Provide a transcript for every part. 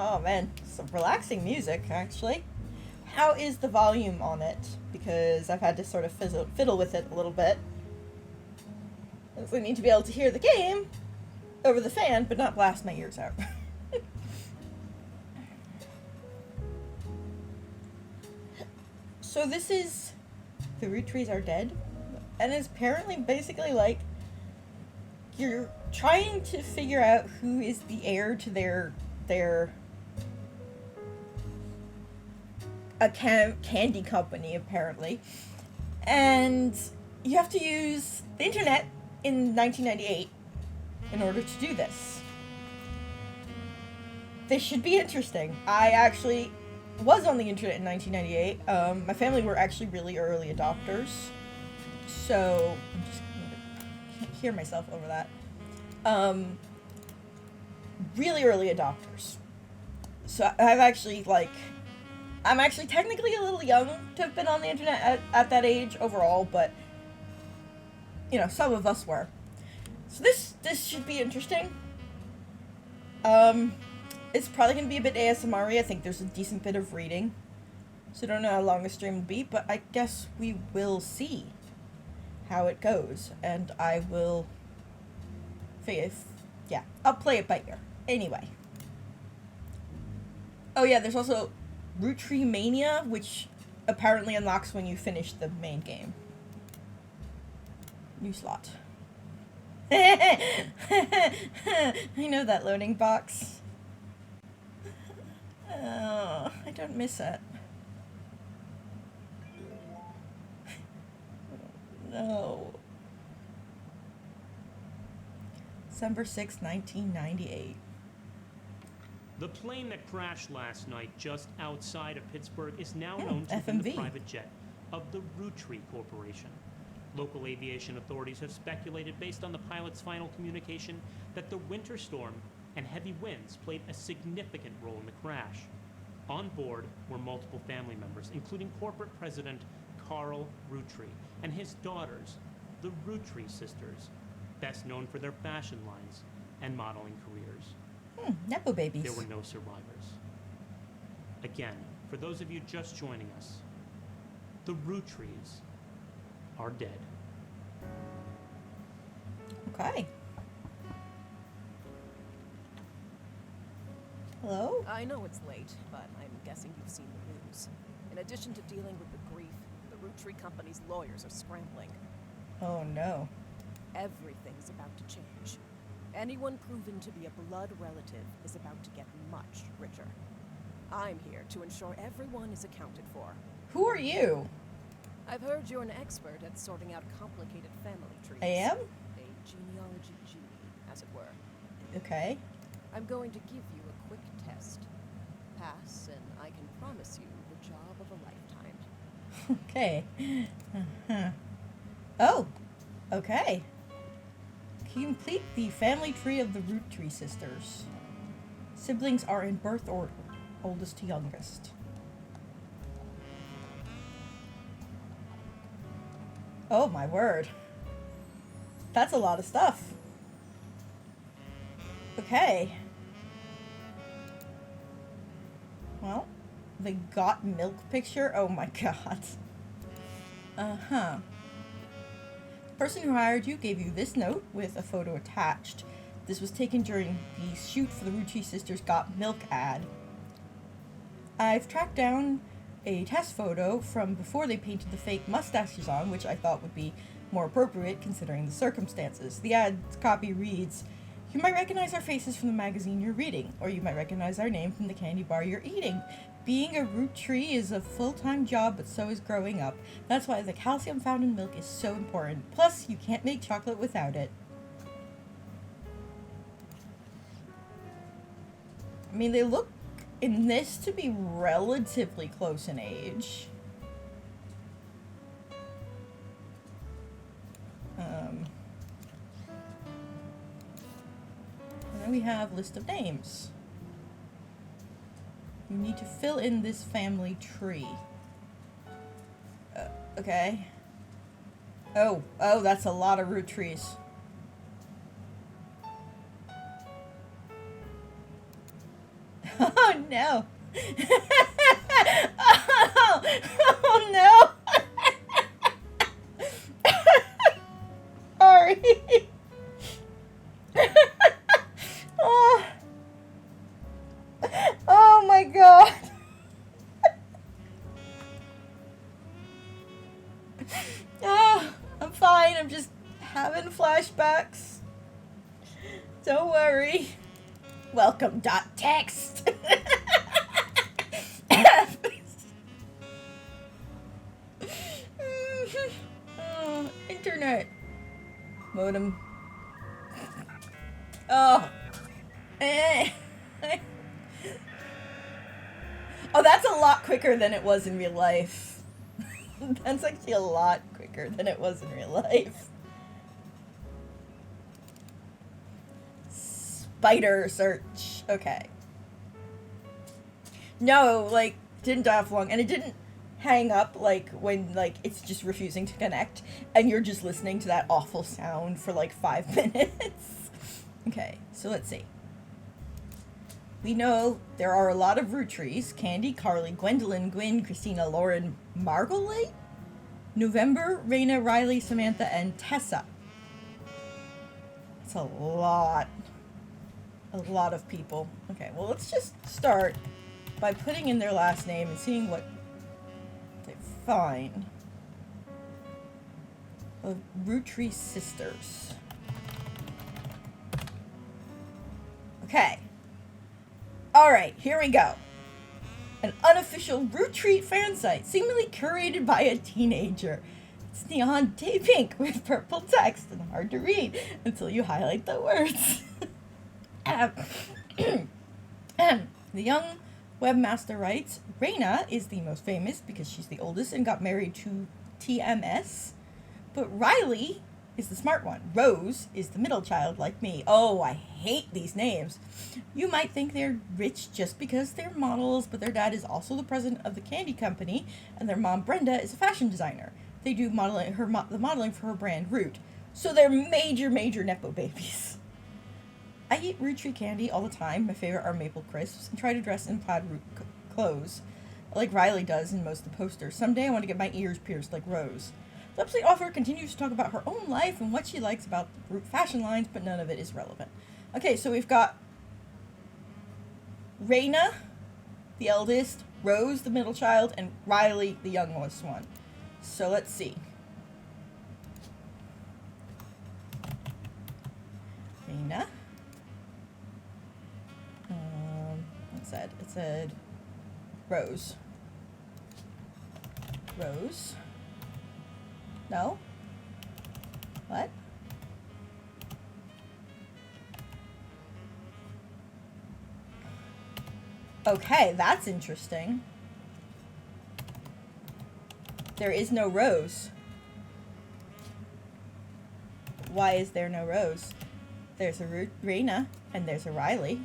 Oh man, some relaxing music, actually. How is the volume on it? Because I've had to sort of fiddle with it a little bit. I need to be able to hear the game over the fan, but not blast my ears out. So this is The Roottrees Are Dead, and it's apparently basically like you're trying to figure out who is the heir to their candy company, apparently, and you have to use the internet in 1998 in order to do this. This should be interesting. I actually was on the internet in 1998. My family were actually really early adopters, so I'm just can't hear myself over that. Really early adopters. So I'm actually technically a little young to have been on the internet at that age overall, but some of us were. So this should be interesting. It's probably going to be a bit ASMR-y. I think there's a decent bit of reading. So I don't know how long the stream will be, but I guess we will see how it goes. And I will I'll play it by ear. Anyway. Oh yeah, there's also Roottrees Mania, which apparently unlocks when you finish the main game. New slot. I know that loading box. Oh, I don't miss it. No. December 6, 1998. The plane that crashed last night just outside of Pittsburgh is now known to be the private jet of the Roottrees Corporation. Local aviation authorities have speculated, based on the pilot's final communication, that the winter storm and heavy winds played a significant role in the crash. On board were multiple family members, including corporate president Carl Roottrees and his daughters, the Roottrees sisters, best known for their fashion lines and modeling careers. Nepo babies. There were no survivors. Again, for those of you just joining us, the Roottrees are dead. Okay. Hello? I know it's late, but I'm guessing you've seen the news. In addition to dealing with the grief, the Roottrees company's lawyers are scrambling. Oh no. Everything's about to change. Anyone proven to be a blood relative is about to get much richer. I'm here to ensure everyone is accounted for. Who are you? I've heard you're an expert at sorting out complicated family trees. I am? A genealogy genie, as it were. Okay. I'm going to give you a quick test. Pass, and I can promise you the job of a lifetime. Okay. Oh, okay. Complete the family tree of the Roottrees sisters. Siblings are in birth order, oldest to youngest. Oh my word. That's a lot of stuff. Okay. Well, the got milk picture? Oh my god. Uh-huh. The person who hired you gave you this note with a photo attached. This was taken during the shoot for the Roottrees Sisters Got Milk ad. I've tracked down a test photo from before they painted the fake mustaches on, which I thought would be more appropriate considering the circumstances. The ad's copy reads, "You might recognize our faces from the magazine you're reading, or you might recognize our name from the candy bar you're eating. Being a Roottrees is a full-time job, but so is growing up. That's why the calcium found in milk is so important. Plus, you can't make chocolate without it." I mean, they look in this to be relatively close in age. And then we have list of names. You need to fill in this family tree. Okay. Oh, that's a lot of Roottrees. Oh no. Oh no. Sorry. Oh. Oh my god. Oh, I'm fine. I'm just having flashbacks. Don't worry. Welcome dot text. Oh, internet modem. Oh. Oh, that's a lot quicker than it was in real life. That's actually a lot quicker than it was in real life. Spider search. Okay. No, like, didn't die off long, and it didn't hang up, like, when, like, it's just refusing to connect, and you're just listening to that awful sound for, like, 5 minutes. Okay, so let's see. We know there are a lot of Roottrees. Candy, Carly, Gwendolyn, Gwyn, Christina, Lauren, Margolite, November, Raina, Riley, Samantha, and Tessa. That's a lot. A lot of people. Okay, well, let's just start by putting in their last name and seeing what they find. The Roottrees sisters. Okay. Alright, here we go. An unofficial Roottrees fan site, seemingly curated by a teenager. It's neon pink with purple text and hard to read until you highlight the words. The young webmaster writes, Raina is the most famous because she's the oldest and got married to TMS. But Riley is the smart one. Rose is the middle child like me. Oh, I hate these names. You might think they're rich just because they're models, but their dad is also the president of the candy company, and their mom, Brenda, is a fashion designer. They do modeling, the modeling for her brand, Root. So they're major, major Nepo babies. I eat Roottrees candy all the time. My favorite are maple crisps, and try to dress in plaid Root clothes, like Riley does in most of the posters. Someday I want to get my ears pierced like Rose. The episode author continues to talk about her own life and what she likes about the Root fashion lines, but none of it is relevant. Okay, so we've got Raina, the eldest, Rose, the middle child, and Riley, the youngest one. So let's see. Raina. It said Rose. Rose. No? What? Okay, that's interesting. There is no Rose. Why is there no Rose? There's a Raina, and there's a Riley.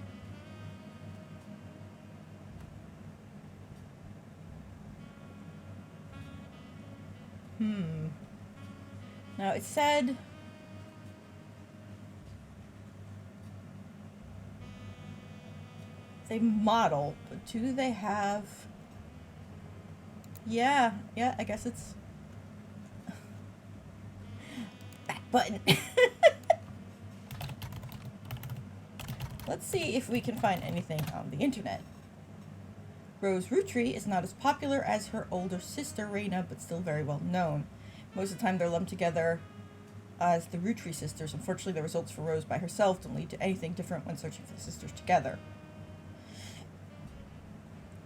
Now it said they model, but do they have... Yeah, I guess it's... Back button. Let's see if we can find anything on the internet. Rose Roottrees is not as popular as her older sister, Raina, but still very well known. Most of the time they're lumped together as the Roottrees sisters. Unfortunately, the results for Rose by herself don't lead to anything different when searching for the sisters together.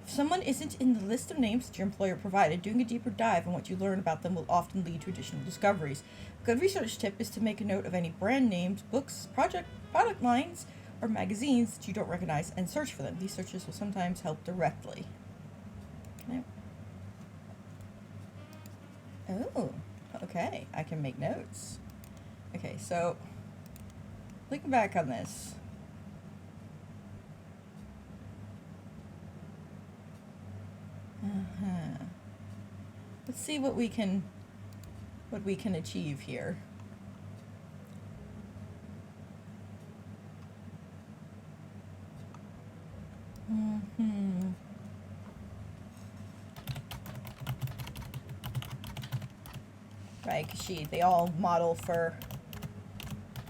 If someone isn't in the list of names that your employer provided, doing a deeper dive on what you learn about them will often lead to additional discoveries. A good research tip is to make a note of any brand names, books, product lines, or magazines that you don't recognize and search for them. These searches will sometimes help directly. Okay. Oh, okay. I can make notes. Okay, so looking back on this. Let's see what we can achieve here. Right, because they all model for,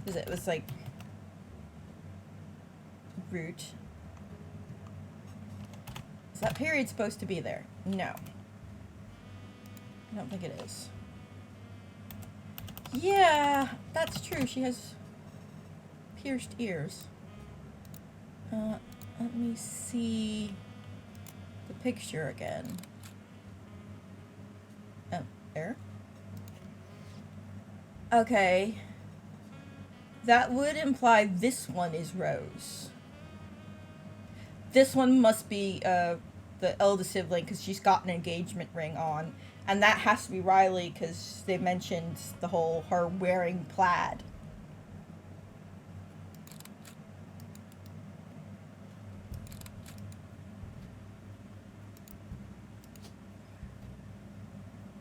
it was like, Root. Is that period supposed to be there? No. I don't think it is. Yeah, that's true. She has pierced ears. Let me see the picture again. Oh, there. Okay. That would imply this one is Rose. This one must be the eldest sibling because she's got an engagement ring on. And that has to be Riley because they mentioned the whole her wearing plaid.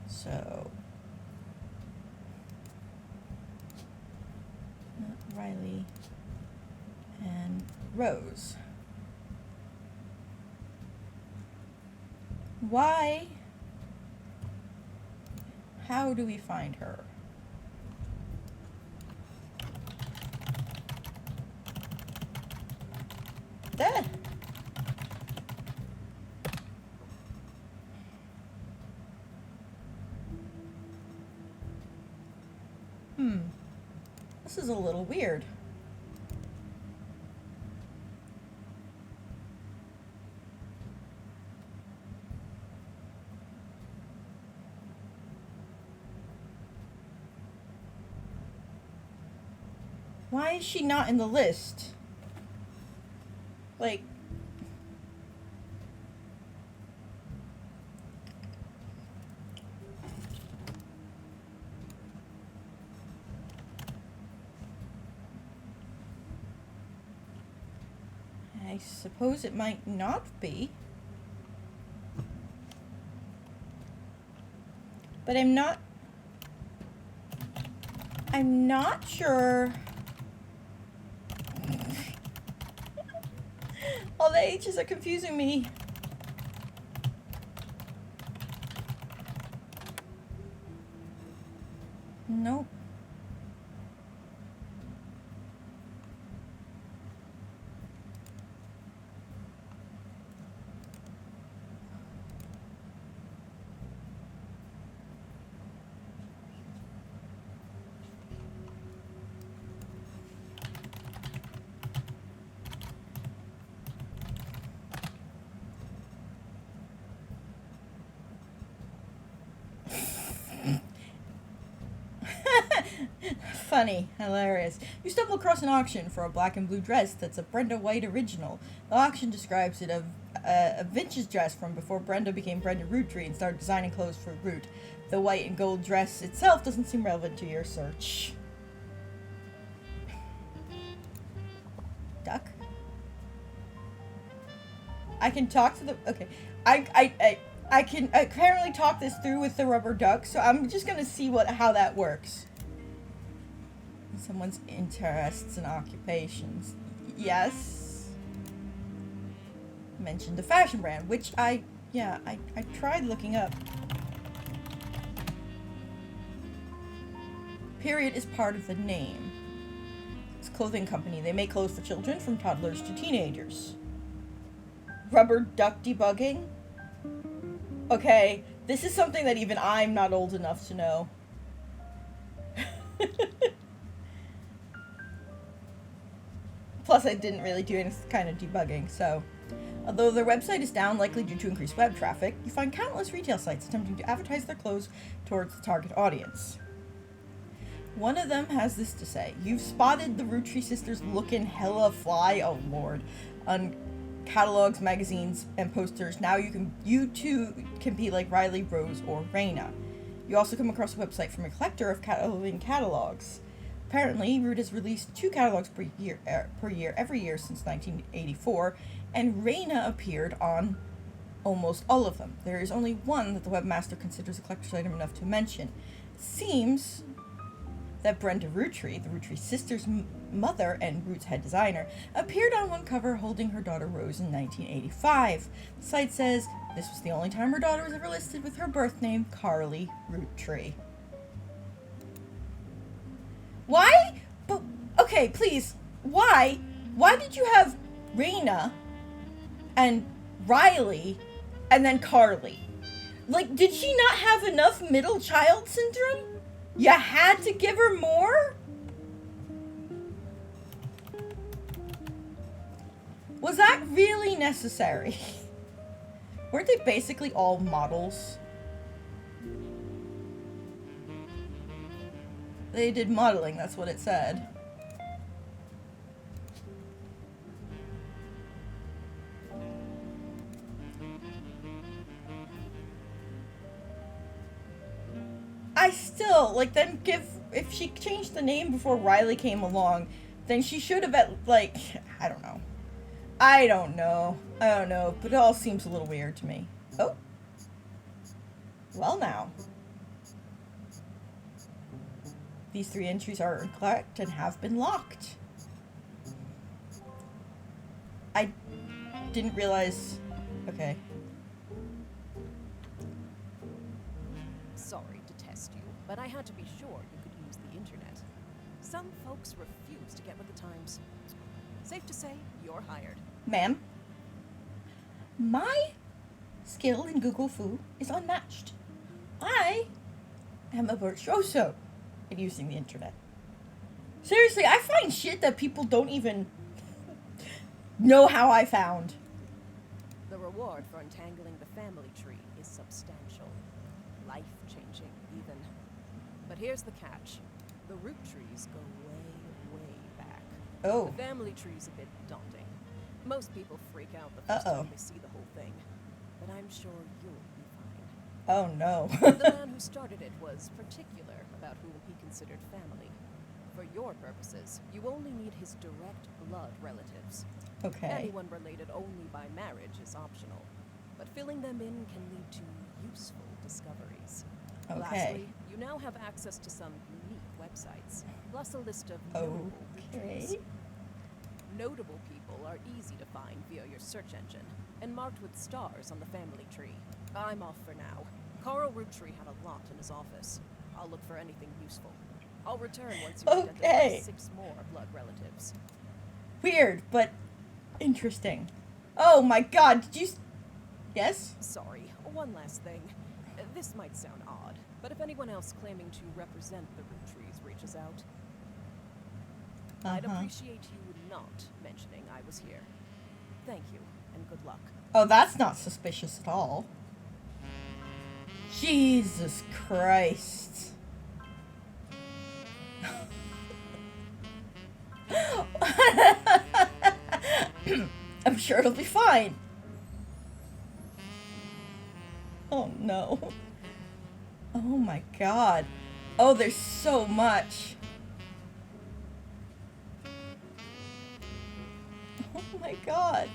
So, Riley and Rose. Why? How do we find her? There. This is a little weird. Why is she not in the list? Like... I suppose it might not be. But I'm not sure. All the H's are confusing me. Nope. Funny, hilarious. You stumble across an auction for a black and blue dress that's a Brenda White original. The auction describes it as a vintage dress from before Brenda became Brenda Roottrees and started designing clothes for Root. The white and gold dress itself doesn't seem relevant to your search. Duck? I can talk to the... Okay. I can apparently talk this through with the rubber duck, so I'm just gonna see how that works. Someone's interests and occupations. Yes. Mentioned a fashion brand, which I tried looking up. Period is part of the name. It's a clothing company. They make clothes for children from toddlers to teenagers. Rubber duck debugging? Okay, this is something that even I'm not old enough to know. Plus, I didn't really do any kind of debugging, so... Although their website is down, likely due to increased web traffic, you find countless retail sites attempting to advertise their clothes towards the target audience. One of them has this to say: "You've spotted the Roottrees sisters looking hella fly, oh lord, on catalogs, magazines, and posters. Now you too can be like Riley, Rose, or Raina. You also come across a website from a collector of living catalogs. Apparently, Root has released 2 catalogs per year every year since 1984, and Raina appeared on almost all of them. There is only one that the webmaster considers a collector's item enough to mention. It seems that Brenda Rootree, the Rootree sisters' mother and Root's head designer, appeared on one cover holding her daughter Rose in 1985. The site says this was the only time her daughter was ever listed with her birth name, Carly Rootree. Why? But, okay, please. Why? Why did you have Raina and Riley and then Carly? Like, did she not have enough middle child syndrome? You had to give her more? Was that really necessary? Weren't they basically all models? They did modeling, that's what it said. I still, like, then if she changed the name before Riley came along, then she should have, I don't know. I don't know, but it all seems a little weird to me. Oh. Well now. These 3 entries are incorrect and have been locked. I didn't realize... Okay. Sorry to test you, but I had to be sure you could use the internet. Some folks refuse to get with the times. Safe to say, you're hired. Ma'am, my skill in Google Fu is unmatched. I am a virtuoso in using the internet. Seriously, I find shit that people don't even know how I found. The reward for untangling the family tree is substantial. Life-changing, even. But here's the catch. The Roottrees go way, way back. Oh. The family tree's a bit daunting. Most people freak out the first time they see the whole thing. But I'm sure you'll be fine. Oh, no. The man who started it was particular about whom he considered family. For your purposes, you only need his direct blood relatives. Okay. Anyone related only by marriage is optional, but filling them in can lead to useful discoveries. Okay. Lastly, you now have access to some unique websites, plus a list of notable Roottrees. Okay. Notable people are easy to find via your search engine, and marked with stars on the family tree. I'm off for now. Carl Rootree had a lot in his office. I'll look for anything useful. I'll return once you identify 6 more blood relatives. Weird, but interesting. Oh my god, did you... Yes? Sorry, one last thing. This might sound odd, but if anyone else claiming to represent the Roottrees reaches out, I'd appreciate you not mentioning I was here. Thank you, and good luck. Oh, that's not suspicious at all. Jesus Christ. I'm sure it'll be fine. Oh no. Oh my god. Oh, there's so much. Oh my god.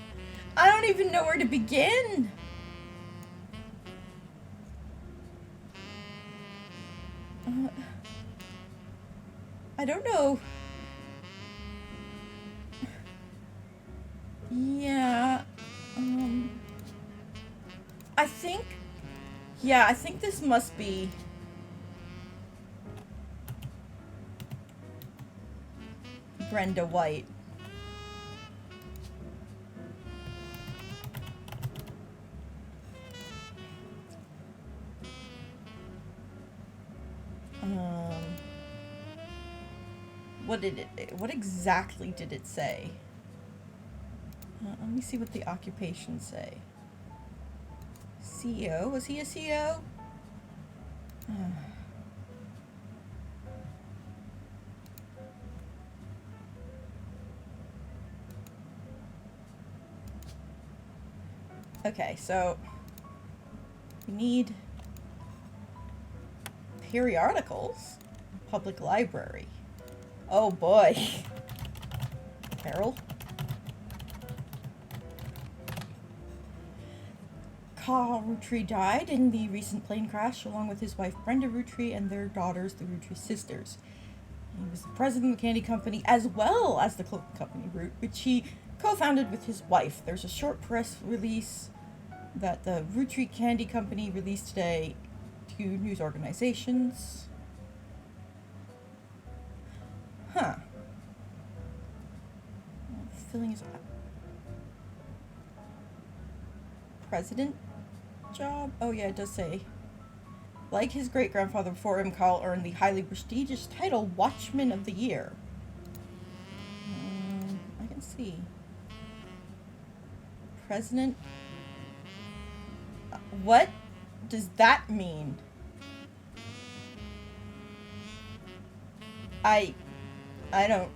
I don't even know where to begin. I don't know. Yeah. I think this must be Brenda White. What exactly did it say? Let me see what the occupations say. CEO? Was he a CEO? Okay, so we need periodicals. Public library. Oh boy. Carol? Carl Rootree died in the recent plane crash along with his wife Brenda Rootree and their daughters, the Rootree sisters. He was the president of the candy company as well as the clothing company Root, which he co-founded with his wife. There's a short press release that the Roottrees Candy Company released today to news organizations. Huh. Filling his president job? Oh yeah, it does say. Like his great-grandfather before him, Carl earned the highly prestigious title Watchman of the Year. I can see. President. What does that mean? I don't.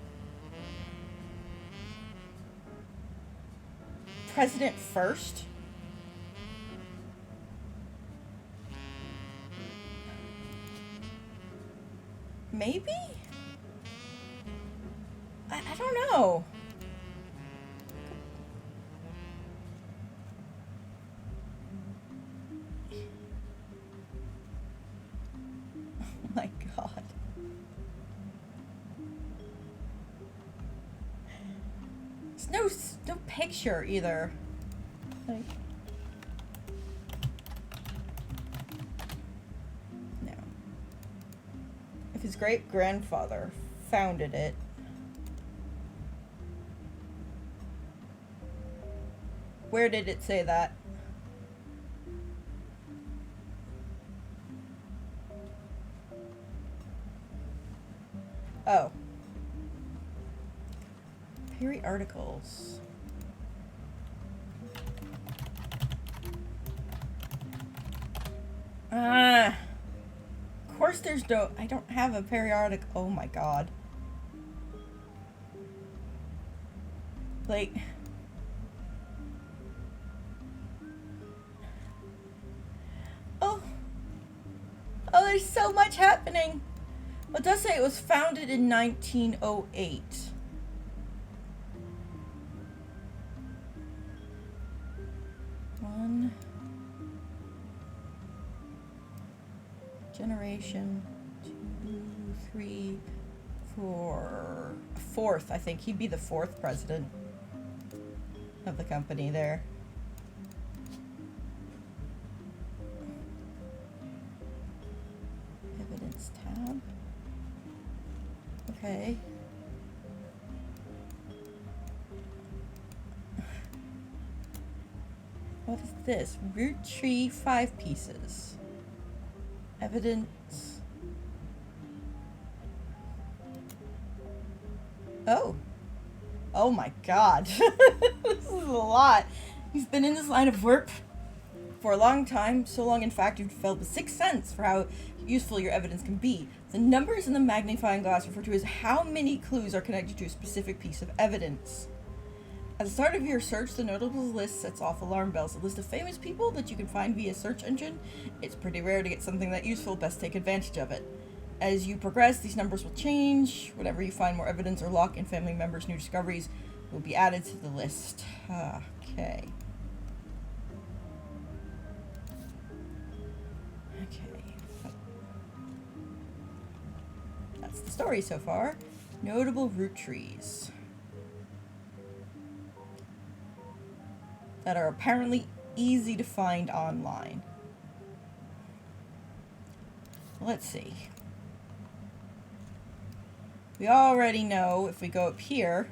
President first? Maybe? I don't know. Oh my god. There's no picture either. Like, no. If his great-grandfather founded it. Where did it say that? Oh. Periodicals. Of course there's no... I don't have a periodic... Oh my god. Like... Oh, there's so much happening. Well, it does say it was founded in 1908. One generation, 2, 3, 4, fourth. I think he'd be the fourth president of the company there. Evidence tab. Okay. What is this? Root tree 5 pieces. Evidence. Oh. Oh my god. This is a lot. He's been in this line of work for a long time. So long, in fact, you've developed a sixth sense for how useful your evidence can be. The numbers in the magnifying glass refer to as how many clues are connected to a specific piece of evidence. At the start of your search, the notables list sets off alarm bells. A list of famous people that you can find via search engine. It's pretty rare to get something that useful. Best take advantage of it. As you progress, these numbers will change. Whenever you find more evidence or luck in family members' new discoveries will be added to the list. Okay. That's the story so far. Notable root trees that are apparently easy to find online. Let's see. We already know, if we go up here,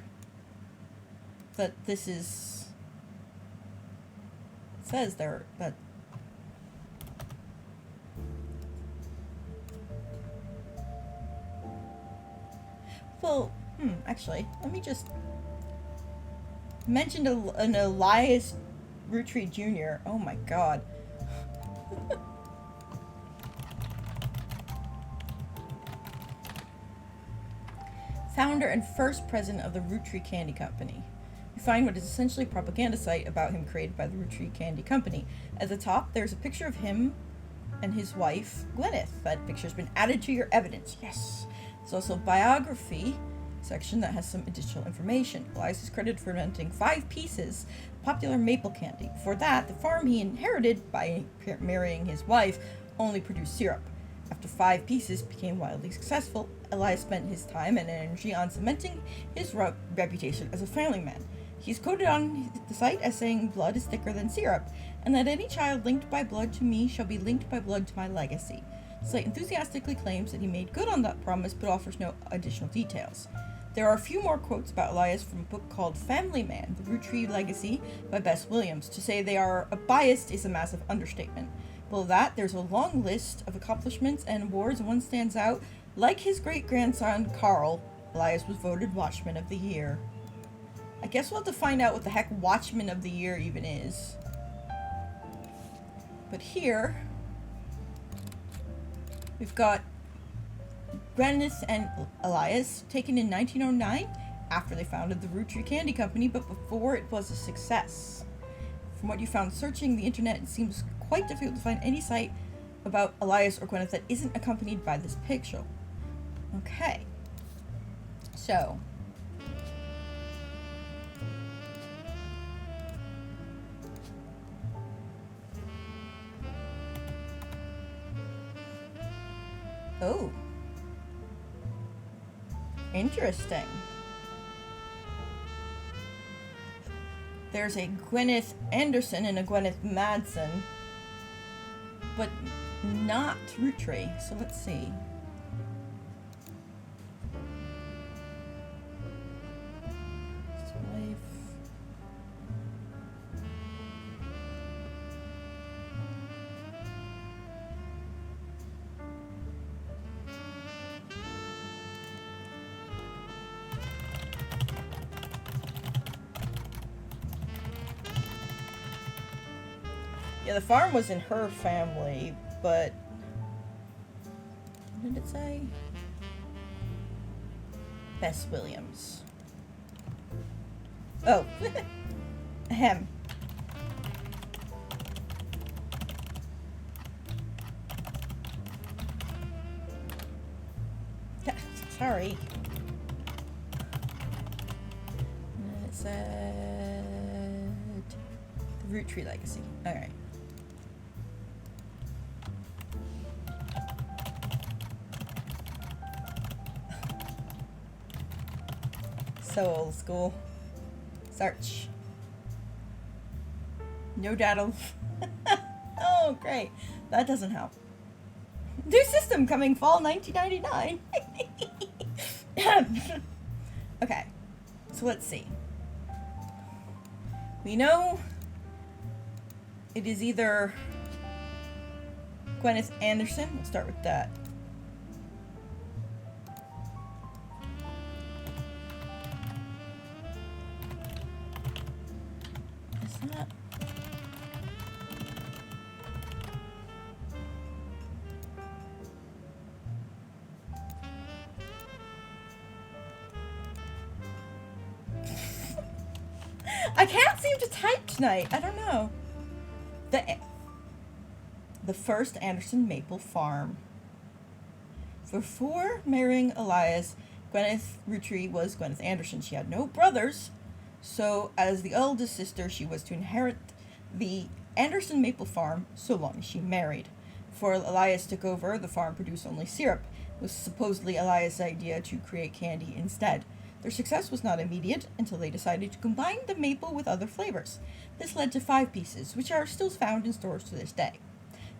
that this is... It says there that... Well, actually, let me just... Mentioned an Elias Roottrees Jr. Oh my god. Founder and first president of the Roottrees Candy Company. You find what is essentially a propaganda site about him created by the Roottrees Candy Company. At the top, there's a picture of him and his wife, Gwyneth. That picture's been added to your evidence. Yes. There's also a biography section that has some additional information. Elias is credited for inventing 5 pieces of popular maple candy. Before that, the farm he inherited by marrying his wife only produced syrup. After 5 pieces became wildly successful, Elias spent his time and energy on cementing his reputation as a family man. He's quoted on the site as saying, "Blood is thicker than syrup, and that any child linked by blood to me shall be linked by blood to my legacy." The site enthusiastically claims that he made good on that promise, but offers no additional details. There are a few more quotes about Elias from a book called Family Man, The Roottrees Legacy by Bess Williams. To say they are biased is a massive understatement. Below that, there's a long list of accomplishments and awards. One stands out. Like his great-grandson, Carl, Elias was voted Watchman of the Year. I guess we'll have to find out what the heck Watchman of the Year even is. But here, we've got Gwyneth and Elias, taken in 1909, after they founded the Roottrees Candy Company, but before it was a success. From what you found searching the internet, it seems quite difficult to find any site about Elias or Gwyneth that isn't accompanied by this picture. Okay. So. Oh. Interesting. There's a Gwyneth Anderson and a Gwyneth Madsen, but not Roottrees. So let's see. Yeah, the farm was in her family, but what did it say? Bess Williams. Oh. Ahem. Sorry. It said the Roottrees Legacy. Alright. So old school. Search. No data. Oh, great. That doesn't help. New system coming fall 1999. Okay. So let's see. We know it is either Gwyneth Anderson. We'll start with that. I can't seem to type tonight. I don't know. The first Anderson Maple Farm. Before marrying Elias, Gwyneth Roottrees was Gwyneth Anderson. She had no brothers, so as the eldest sister, she was to inherit the Anderson Maple Farm so long as she married. Before Elias took over, the farm produced only syrup. It was supposedly Elias' idea to create candy instead. Their success was not immediate until they decided to combine the maple with other flavors. This led to 5 pieces, which are still found in stores to this day.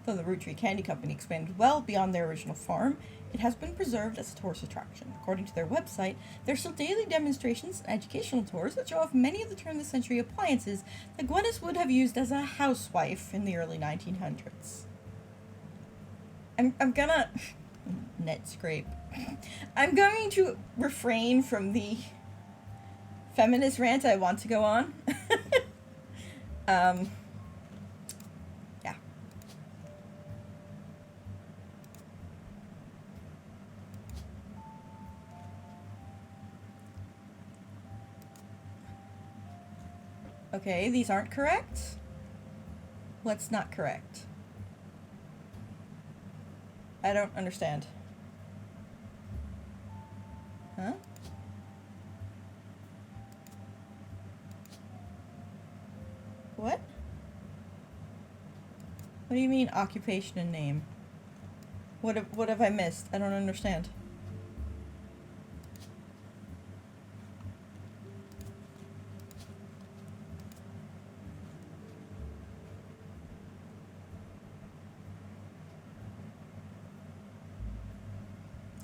Though the Roottrees Candy Company expanded well beyond their original farm, it has been preserved as a tourist attraction. According to their website, there are still daily demonstrations and educational tours that show off many of the turn-of-the-century appliances that Gwyneth would have used as a housewife in the early 1900s. I'm gonna... net scrape. I'm going to refrain from the feminist rant I want to go on. Yeah. Okay, these aren't correct. What's not correct? I don't understand. Huh? What? What do you mean occupation and name? What have I missed? I don't understand.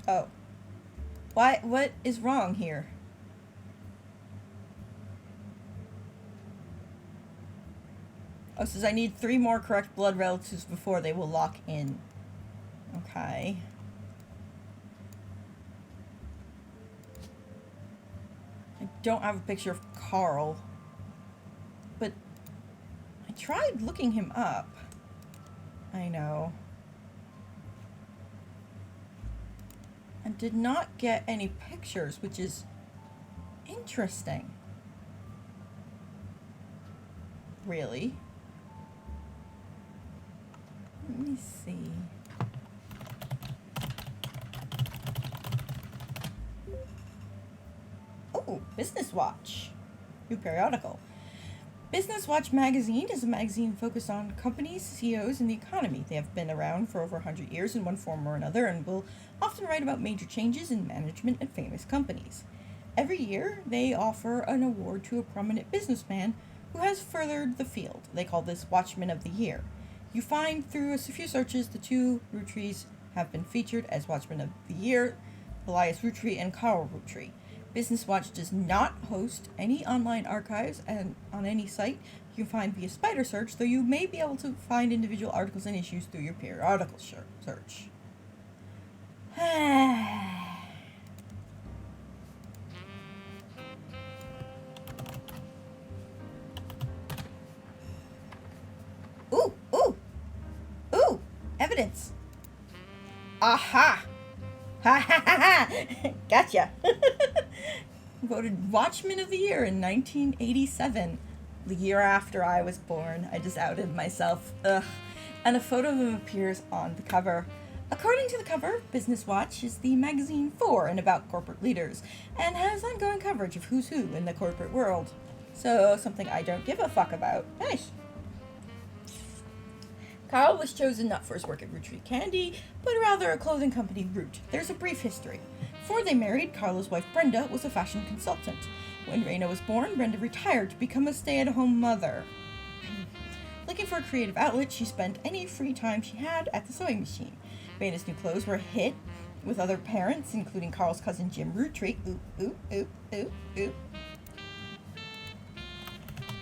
Oh. Why? What is wrong here? Oh, it says I need 3 more correct blood relatives before they will lock in. Okay. I don't have a picture of Carl. But I tried looking him up. I know. And did not get any pictures, which is interesting. Really? Let me see. Oh, Business Watch. New periodical. Business Watch magazine is a magazine focused on companies, CEOs, and the economy. They have been around for over 100 years in one form or another and will often write about major changes in management and famous companies. Every year, they offer an award to a prominent businessman who has furthered the field. They call this Watchman of the Year. You find through a few searches the 2 Roottrees have been featured as Watchmen of the Year, Elias Roottree and Carl Roottree. Business Watch does not host any online archives, and on any site you can find via spider search, though you may be able to find individual articles and issues through your periodical search. Ooh, ooh, ooh, evidence. Aha! Ha ha ha ha! Gotcha! Voted Watchman of the Year in 1987, the year after I was born. I just outed myself. Ugh. And a photo of him appears on the cover. According to the cover, Business Watch is the magazine for and about corporate leaders, and has ongoing coverage of who's who in the corporate world. So, something I don't give a fuck about. Nice. Carl was chosen not for his work at Roottrees Candy, but rather a clothing company, Root. There's a brief history. Before they married, Carla's wife Brenda was a fashion consultant. When Raina was born, Brenda retired to become a stay-at-home mother. Looking for a creative outlet, she spent any free time she had at the sewing machine. Raina's new clothes were a hit with other parents, including Carl's cousin Jim Roottree. Oop, oop, oop, oop, oop.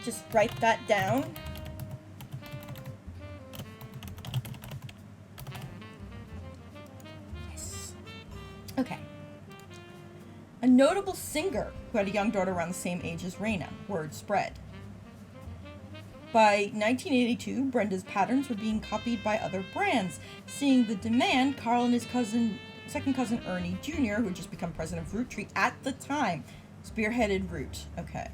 Just write that down. Yes. Okay. A notable singer who had a young daughter around the same age as Raina. Word spread. By 1982, Brenda's patterns were being copied by other brands. Seeing the demand, Carl and his second cousin Ernie Jr., who had just become president of Roottree at the time, spearheaded Root. Okay.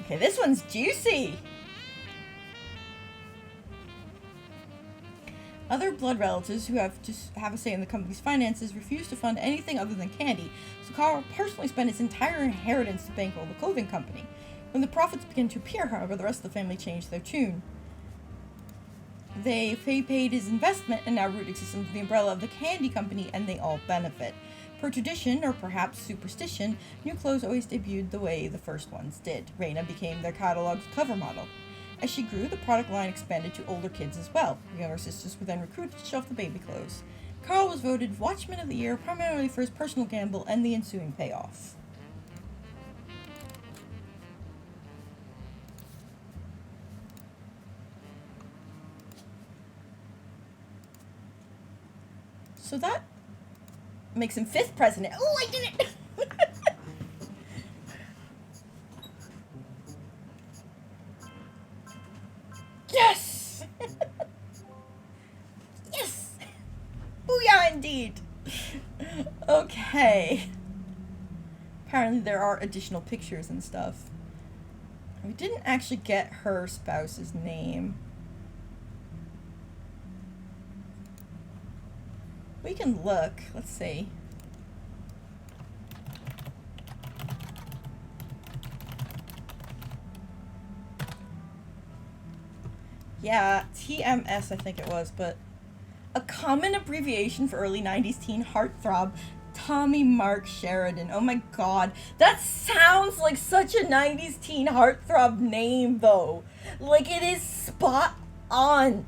Okay, this one's juicy! Other blood relatives who have a say in the company's finances refuse to fund anything other than candy, so Carl personally spent his entire inheritance to bankroll the clothing company. When the profits began to appear, however, the rest of the family changed their tune. They paid his investment, and now Root exists under the umbrella of the candy company, and they all benefit. Per tradition, or perhaps superstition, new clothes always debuted the way the first ones did. Raina became their catalog's cover model. As she grew, the product line expanded to older kids as well. Her younger sisters were then recruited to shelf the baby clothes. Carl was voted Watchman of the Year primarily for his personal gamble and the ensuing payoff. So that makes him 5th president. Oh, I did it! Yes! Yes! Booyah indeed! Okay. Apparently there are additional pictures and stuff. We didn't actually get her spouse's name. We can look. Let's see. Yeah, TMS I think it was, but a common abbreviation for early 90s teen heartthrob, Tommy Mark Sheridan. Oh my god, that sounds like such a 90s teen heartthrob name though. Like, it is spot on.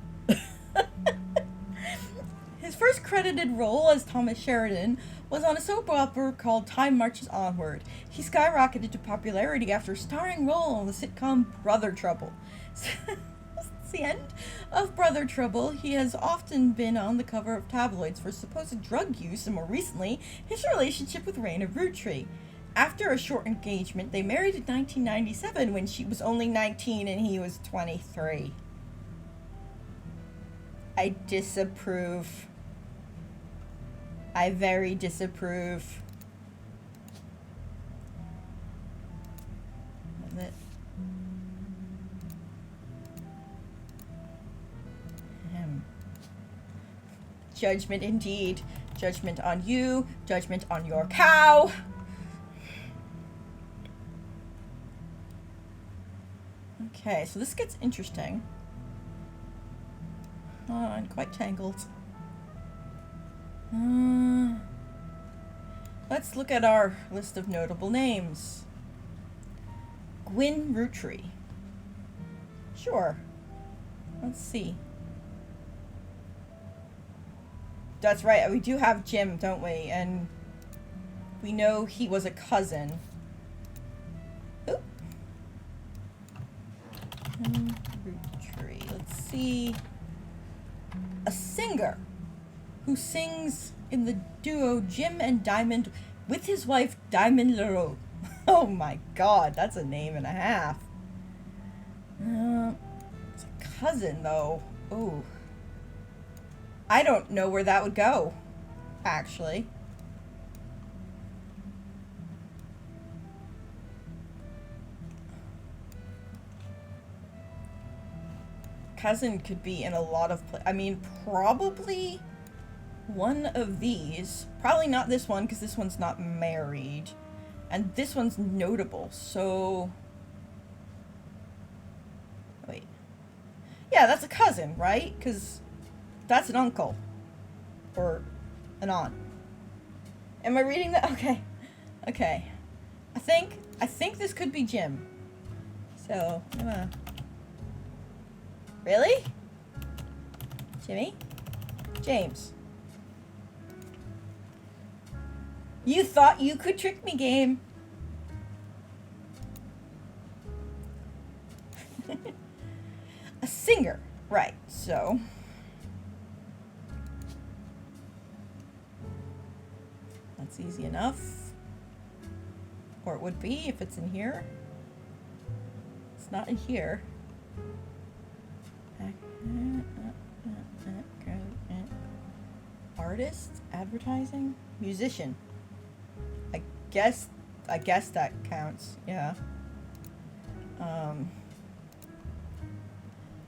His first credited role as Thomas Sheridan was on a soap opera called Time Marches Onward. He skyrocketed to popularity after a starring role on the sitcom Brother Trouble. Since the end of Brother Trouble, he has often been on the cover of tabloids for supposed drug use, and more recently, his relationship with Raina Roottrees. After a short engagement, they married in 1997 when she was only 19 and he was 23. I disapprove. I very disapprove. That's it. Judgment indeed. Judgment on you. Judgment on your cow. Okay, so this gets interesting. And quite tangled. Let's look at our list of notable names. Gwyn Roottrees. Sure. Let's see. That's right, we do have Jim, don't we? And we know he was a cousin. Oop. Roottrees. Let's see. A singer who sings in the duo Jim and Diamond with his wife Diamond Leroux. Oh my god, that's a name and a half. It's a cousin though. Ooh. I don't know where that would go, actually. Cousin could be in a lot of I mean, probably one of these. Probably not this one, because this one's not married. And this one's notable, so... Wait. Yeah, that's a cousin, right? Because that's an uncle. Or an aunt. Am I reading that? Okay. Okay. I think this could be Jim. So, I'm gonna... Really? Jimmy? James. You thought you could trick me, game. A singer. Right, so... That's easy enough. Or it would be if it's in here. It's not in here. Artist, advertising, musician. I guess that counts. Yeah.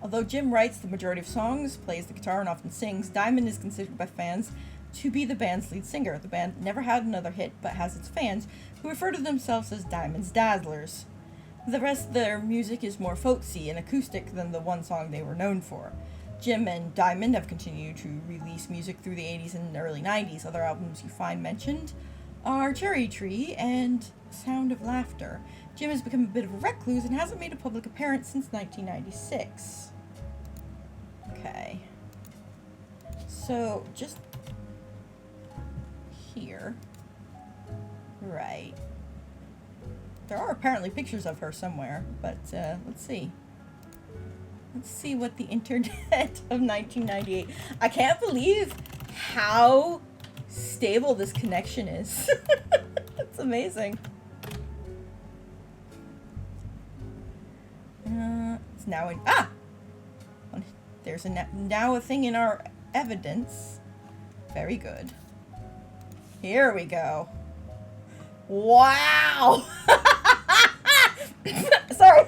Although Jim writes the majority of songs, plays the guitar, and often sings, Diamond is considered by fans to be the band's lead singer. The band never had another hit, but has its fans, who refer to themselves as Diamond's Dazzlers. The rest of their music is more folksy and acoustic than the one song they were known for. Jim and Diamond have continued to release music through the 80s and early 90s. Other albums you find mentioned are Cherry Tree and Sound of Laughter. Jim has become a bit of a recluse and hasn't made a public appearance since 1996. Okay. So, just here. Right. There are apparently pictures of her somewhere, but let's see. Let's see what the internet of 1998... I can't believe how stable this connection is. It's amazing. It's now in... Ah! There's now a thing in our evidence. Very good. Here we go. Wow! Sorry.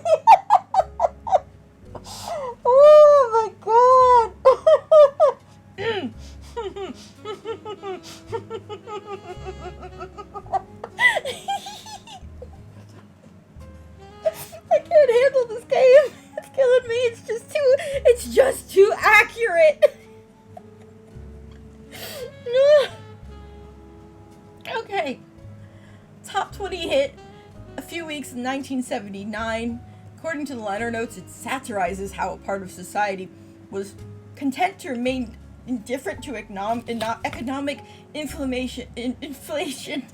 Oh my god! I can't handle this game. It's killing me. It's in 1979. According to the liner notes, it satirizes how a part of society was content to remain indifferent to economic inflation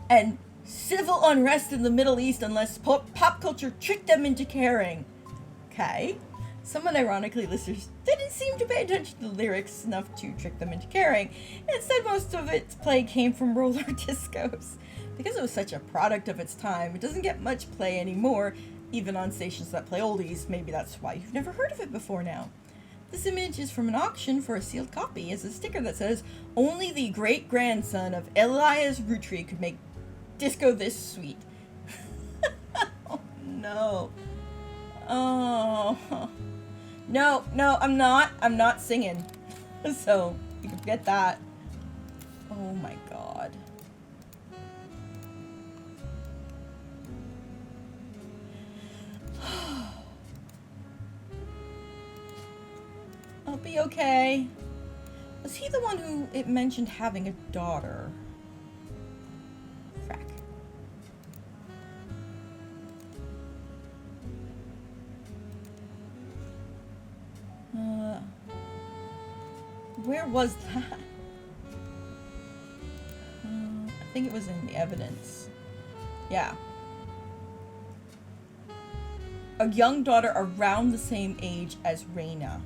and civil unrest in the Middle East unless pop culture tricked them into caring. Okay. Somewhat ironically, listeners didn't seem to pay attention to the lyrics enough to trick them into caring. Instead, most of its play came from roller discos. Because it was such a product of its time, it doesn't get much play anymore, even on stations that play oldies. Maybe that's why you've never heard of it before now. This image is from an auction for a sealed copy. It's a sticker that says, "Only the great-grandson of Elias Roottrees could make disco this sweet." Oh, no. Oh. No, I'm not singing. So, you can forget that. Oh my god. I'll be okay. Was he the one who it mentioned having a daughter? Frack. Where was that? I think it was in the evidence. Yeah. A young daughter around the same age as Raina.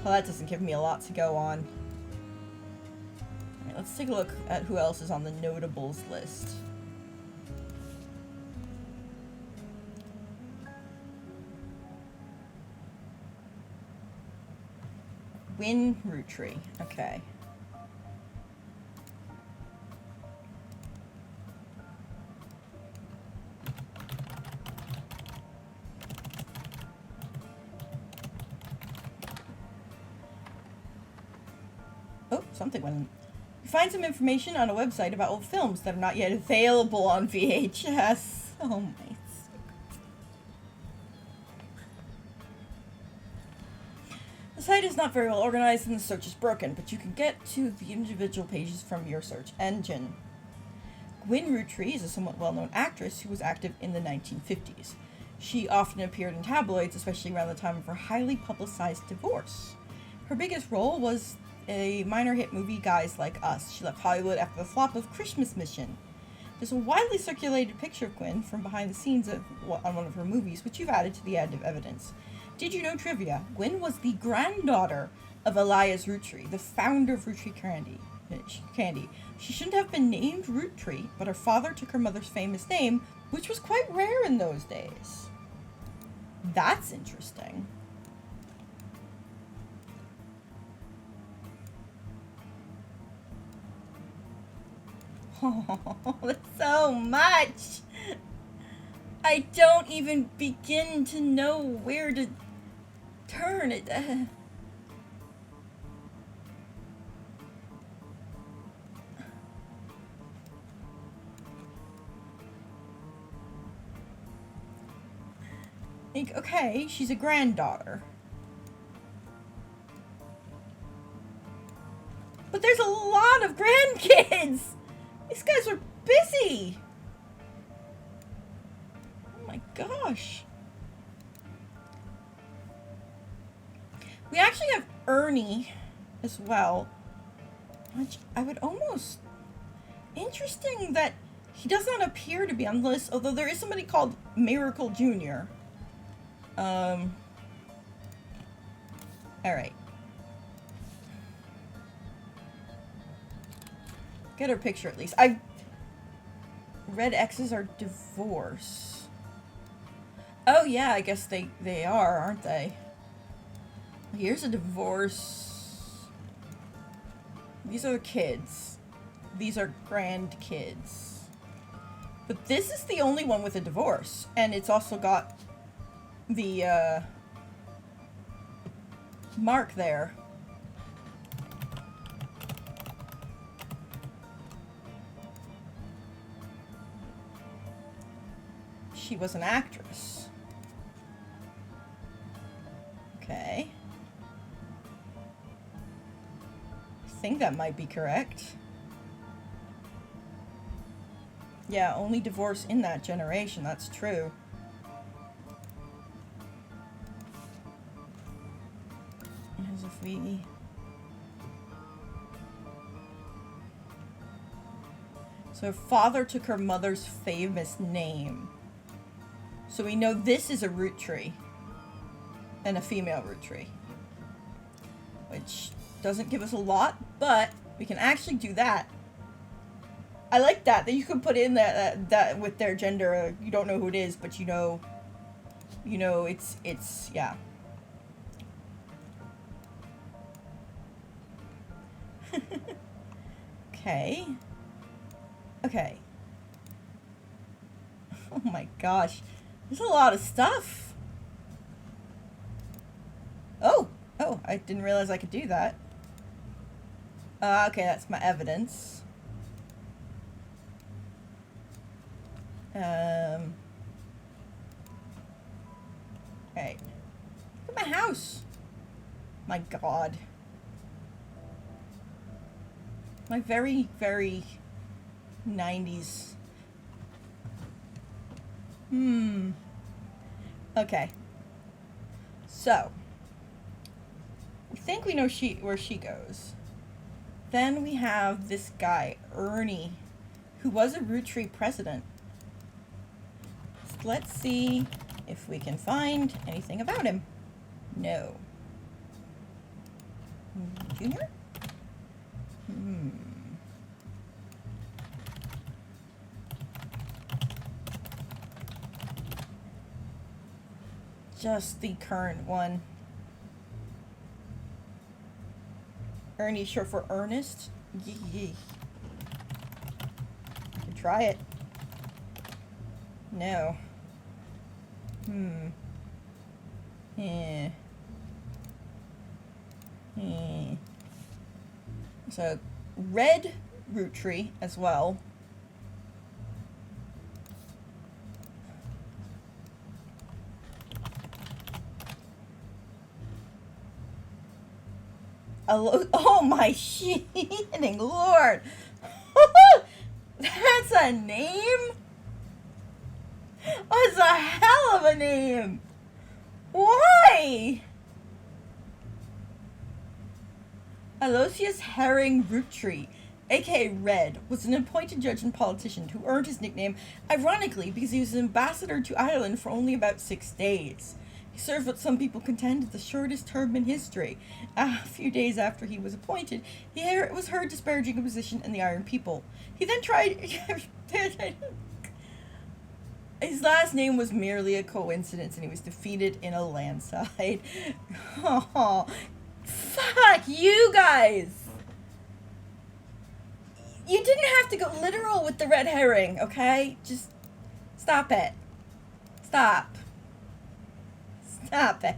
Well, that doesn't give me a lot to go on. Alright, let's take a look at who else is on the notables list. Gwyn Roottrees. Okay. Oh, something went. You find some information on a website about old films that are not yet available on VHS. Oh my. The site is not very well organized and the search is broken, but you can get to the individual pages from your search engine. Gwyn Roottrees is a somewhat well-known actress who was active in the 1950s. She often appeared in tabloids, especially around the time of her highly publicized divorce. Her biggest role was a minor hit movie, Guys Like Us. She left Hollywood after the flop of Christmas Mission. There's a widely circulated picture of Gwyn from behind the scenes on one of her movies, which you've added to the additive evidence. Did you know trivia? Gwyn was the granddaughter of Elias Roottrees, the founder of Roottrees Candy. She shouldn't have been named Roottrees, but her father took her mother's famous name, which was quite rare in those days. That's interesting. Oh, that's so much! I don't even begin to know where to turn it. Like, okay, she's a granddaughter. But there's a lot of grandkids! These guys are busy! Oh my gosh. We actually have Ernie as well, which I would almost... Interesting that he does not appear to be on the list, although there is somebody called Miracle Jr. Alright. Get her picture at least. Red X's are divorce. Oh yeah, I guess they are, aren't they? Here's a divorce. These are the kids. These are grandkids. But this is the only one with a divorce. And it's also got the mark there. She was an actress. Okay. think that might be correct. Yeah, only divorce in that generation, that's true. As if we... So her father took her mother's famous name. So we know this is a Rootree. And a female Rootree. Which doesn't give us a lot, but we can actually do that. I like that you can put in that with their gender. You don't know who it is, but you know it's yeah. Okay. Okay. Oh my gosh. There's a lot of stuff. Oh, I didn't realize I could do that. Okay, that's my evidence. Right. Look at my house. My God. My very, very 90s. Okay. So. We think we know where she goes. Then we have this guy, Ernie, who was a Rootree president. Let's see if we can find anything about him. No. Junior? Just the current one. Ernie, short for Ernest? Yee. Try it. No. So, red Rootree as well. Oh my shining lord! That's a name? Oh, it's a hell of a name! Why? Aloysius Herring Rootree, aka Red, was an appointed judge and politician who earned his nickname, ironically, because he was an ambassador to Ireland for only about 6 days. He served what some people contend is the shortest term in history. A few days after he was appointed, he was heard disparaging a position in the Iron people. He then tried... His last name was merely a coincidence, and he was defeated in a landslide. Oh, fuck you guys! You didn't have to go literal with the red herring, okay? Just stop it. Stop. Stop it.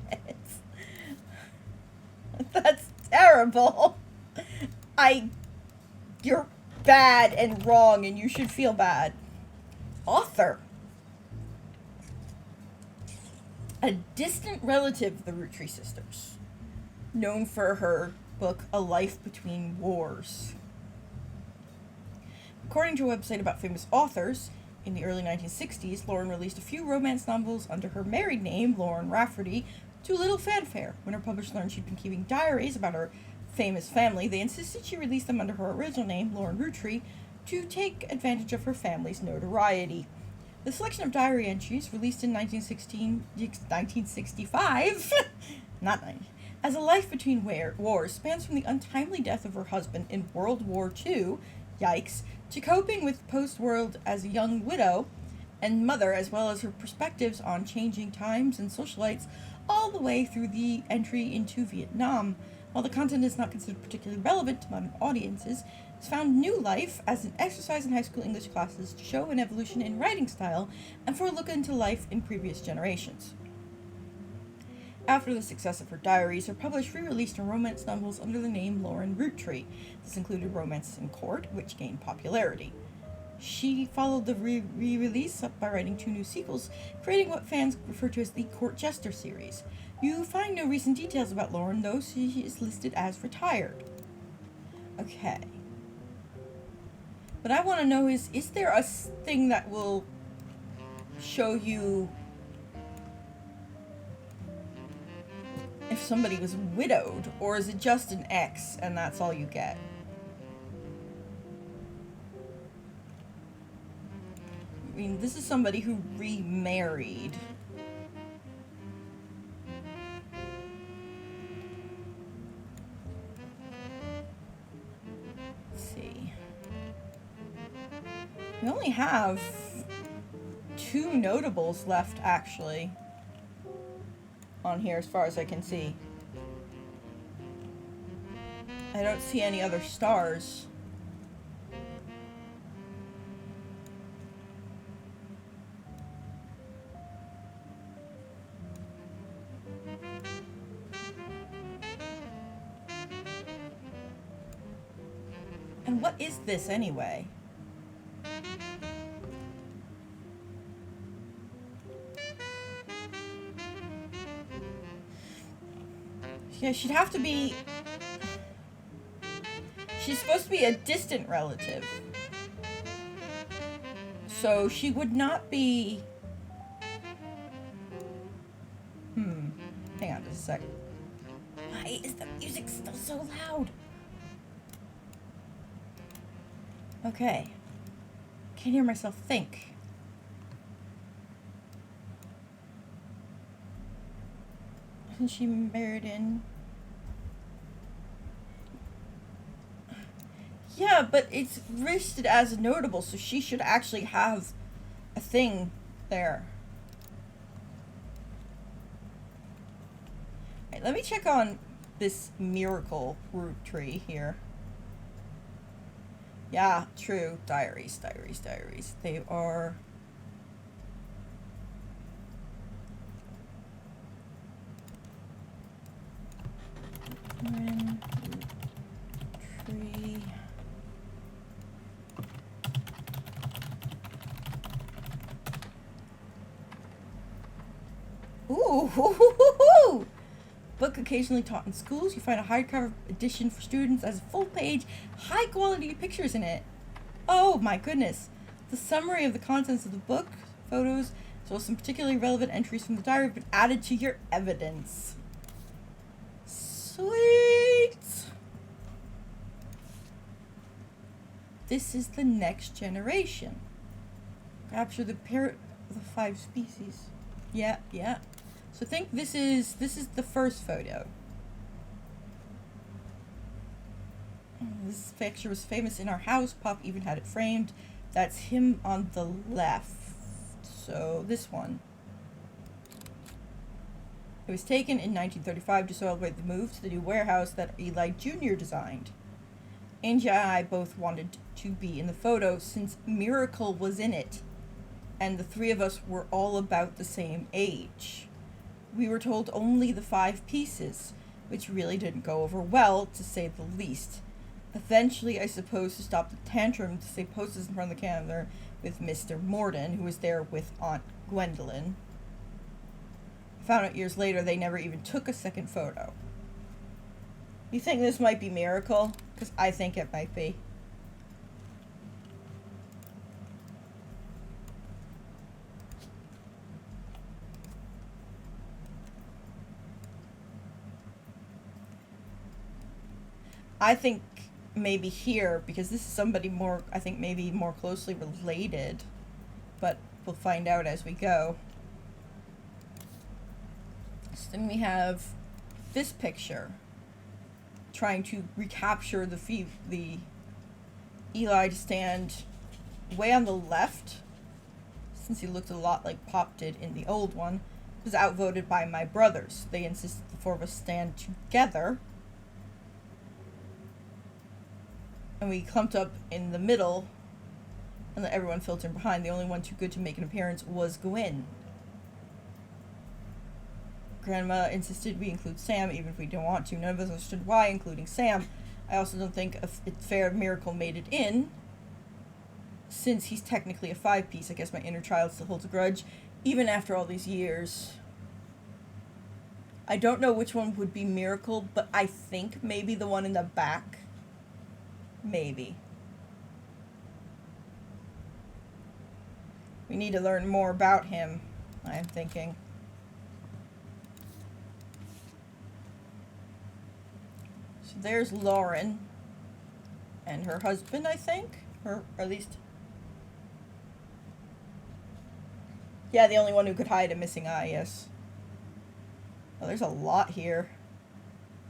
That's terrible. You're bad and wrong, and you should feel bad. Author. A distant relative of the Rootree sisters. Known for her book, A Life Between Wars. According to a website about famous authors, in the early 1960s, Lauren released a few romance novels under her married name, Lauren Rafferty, to little fanfare. When her publisher learned she'd been keeping diaries about her famous family, they insisted she release them under her original name, Lauren Rootree, to take advantage of her family's notoriety. The selection of diary entries, released in 1965, not 90, as A Life Between Wars, spans from the untimely death of her husband in World War II, yikes, to coping with post-world as a young widow and mother, as well as her perspectives on changing times and socialites, all the way through the entry into Vietnam. While the content is not considered particularly relevant to modern audiences, it's found new life as an exercise in high school English classes to show an evolution in writing style and for a look into life in previous generations. After the success of her diaries, her publisher re-released her romance novels under the name Lauren Rootree. This included Romances in Court, which gained popularity. She followed the re-release up by writing 2 new sequels, creating what fans refer to as the Court Jester series. You find no recent details about Lauren, though she is listed as retired. Okay. What I want to know is there a thing that will show you if somebody was widowed, or is it just an X and that's all you get? I mean, this is somebody who remarried. Let's see. We only have 2 notables left, actually, on here as far as I can see. I don't see any other stars. And what is this anyway? Yeah, she'd have to be... She's supposed to be a distant relative. So she would not be... Hang on just a sec. Why is the music still so loud? Okay. Can't hear myself think. Isn't she married in? Yeah, but it's listed as a notable, so she should actually have a thing there. Right, let me check on this miracle root tree here. Yeah, true. Diaries. They are... Root tree... Ooh! Book occasionally taught in schools. You find a hardcover edition for students as a full-page, high-quality pictures in it. Oh my goodness! The summary of the contents of the book, photos, as well as some particularly relevant entries from the diary have been added to your evidence. Sweet! This is the next generation. Capture the parrot of the 5 species. Yeah. So I think this is the first photo. This picture was famous in our house. Pop even had it framed. That's him on the left. So this one. It was taken in 1935 to celebrate the move to the new warehouse that Eli Jr. designed. Angie and I both wanted to be in the photo since Miracle was in it, and the 3 of us were all about the same age. We were told only the 5 pieces, which really didn't go over well, to say the least. Eventually, I suppose, to stop the tantrum, to say poses in front of the camera with Mr. Morden, who was there with Aunt Gwendolyn. I found out years later they never even took a second photo. You think this might be Miracle? Because I think it might be. I think maybe here, because this is somebody more, I think maybe more closely related, but we'll find out as we go. So then we have this picture, trying to recapture the Eli to stand way on the left, since he looked a lot like Pop did in the old one. Was outvoted by my brothers. They insisted the 4 of us stand together. And we clumped up in the middle and let everyone filter behind. The only one too good to make an appearance was Gwen. Grandma insisted we include Sam even if we didn't want to. None of us understood why, including Sam. I also don't think it's fair Miracle made it in, since he's technically a 5-piece. I guess my inner child still holds a grudge, even after all these years. I don't know which one would be Miracle, but I think maybe the one in the back. Maybe. We need to learn more about him, I'm thinking. So there's Lauren. And her husband, I think? Or at least... Yeah, the only one who could hide a missing eye, yes. Oh, there's a lot here.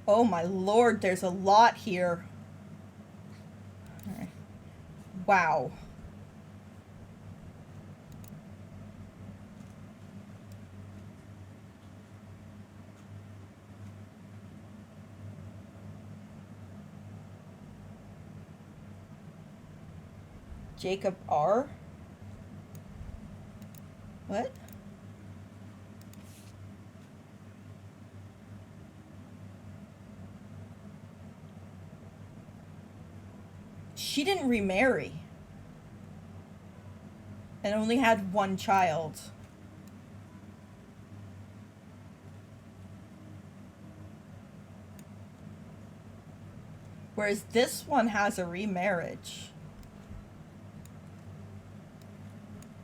Oh my lord, there's a lot here. Alright. Wow. Jacob R? What? She didn't remarry. And only had one child. Whereas this one has a remarriage.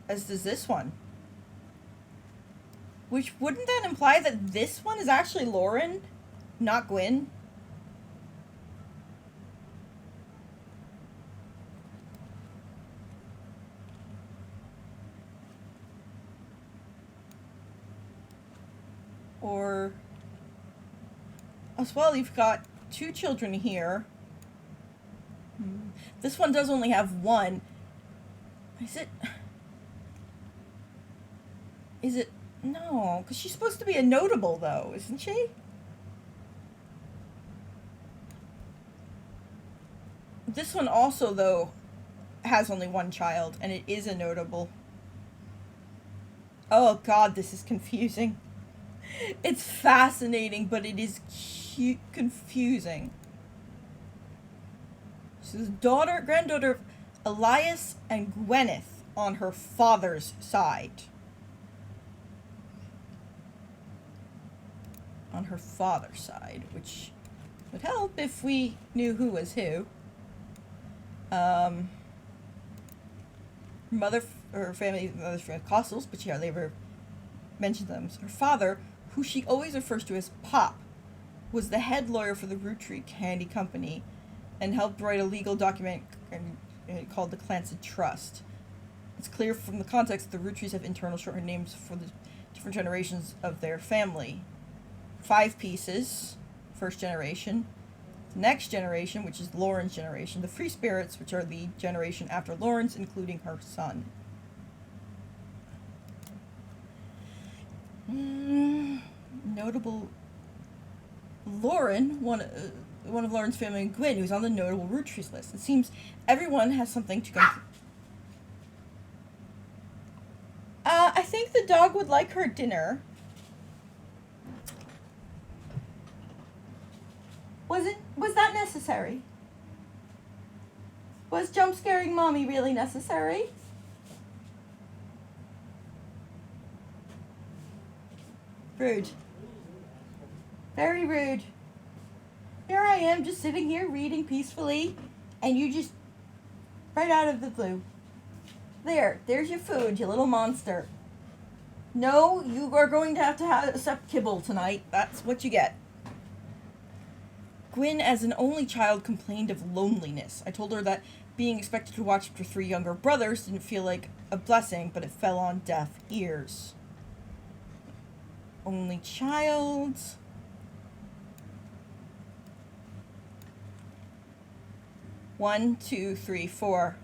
As does this one. Which, wouldn't that imply that this one is actually Lauren, not Gwyn? Or, as well, you've got two children here. This one does only have one. Is it? No, because she's supposed to be a notable, though, isn't she? This one also, though, has only one child, and it is a notable. Oh, God, this is confusing. It's fascinating, but it is confusing. She's granddaughter of Elias and Gwyneth on her father's side. On her father's side, which would help if we knew who was who. Her mother's family Costals, but she hardly ever mentioned them. So her father, who she always refers to as Pop, was the head lawyer for the Roottrees Candy Company and helped write a legal document called the Clancy Trust. It's clear from the context that the Roottrees have internal shorthand names for the different generations of their family. 5 pieces, first generation. The next generation, which is Lauren's generation. The Free Spirits, which are the generation after Lauren's, including her son. Notable Lauren, one of Lauren's family, and Gwyn, who's on the notable Roottrees list. It seems everyone has something to come. I think the dog would like her dinner. Was that necessary? Was jump scaring mommy really necessary? Rude. Very rude. Here I am just sitting here reading peacefully, and you just, right out of the blue. There's your food, you little monster. No, you are going to have accept kibble tonight. That's what you get. Gwyn, as an only child, complained of loneliness. I told her that being expected to watch after 3 younger brothers didn't feel like a blessing, but it fell on deaf ears. Only child. One, 2, 3, 4.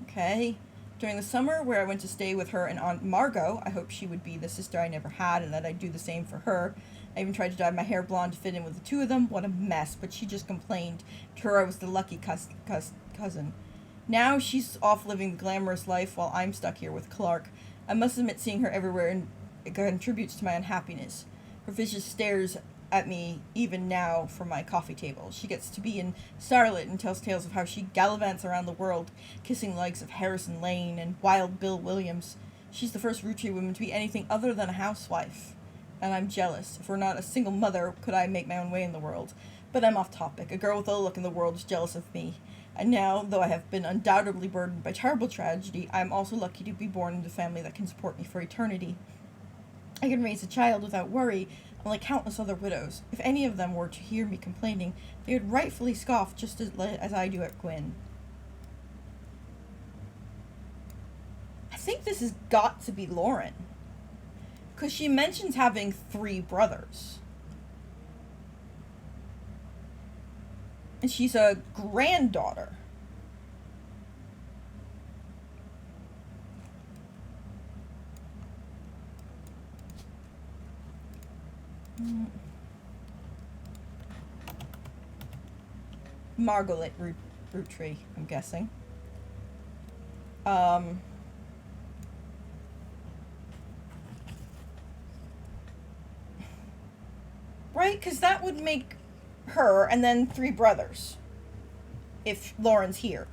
Okay. During the summer, where I went to stay with her and Aunt Margot, I hoped she would be the sister I never had and that I'd do the same for her. I even tried to dye my hair blonde to fit in with the 2 of them. What a mess, but she just complained. To her, I was the lucky cousin. Now she's off living the glamorous life while I'm stuck here with Clark. I must admit seeing her everywhere and it contributes to my unhappiness. Her vicious stares at me even now from my coffee table. She gets to be in Starlet and tells tales of how she gallivants around the world, kissing the likes of Harrison Lane and Wild Bill Williams. She's the first Roottrie woman to be anything other than a housewife. And I'm jealous. If we're not a single mother, could I make my own way in the world? But I'm off topic. A girl with a look in the world is jealous of me. And now, though I have been undoubtedly burdened by terrible tragedy, I am also lucky to be born into a family that can support me for eternity. I can raise a child without worry, unlike countless other widows. If any of them were to hear me complaining, they would rightfully scoff just as I do at Gwyn. I think this has got to be Lauren. Because she mentions having 3 brothers. And she's a granddaughter. Margaret Roottrie, I'm guessing. Right? Because that would make her and then 3 brothers. If Lauren's here.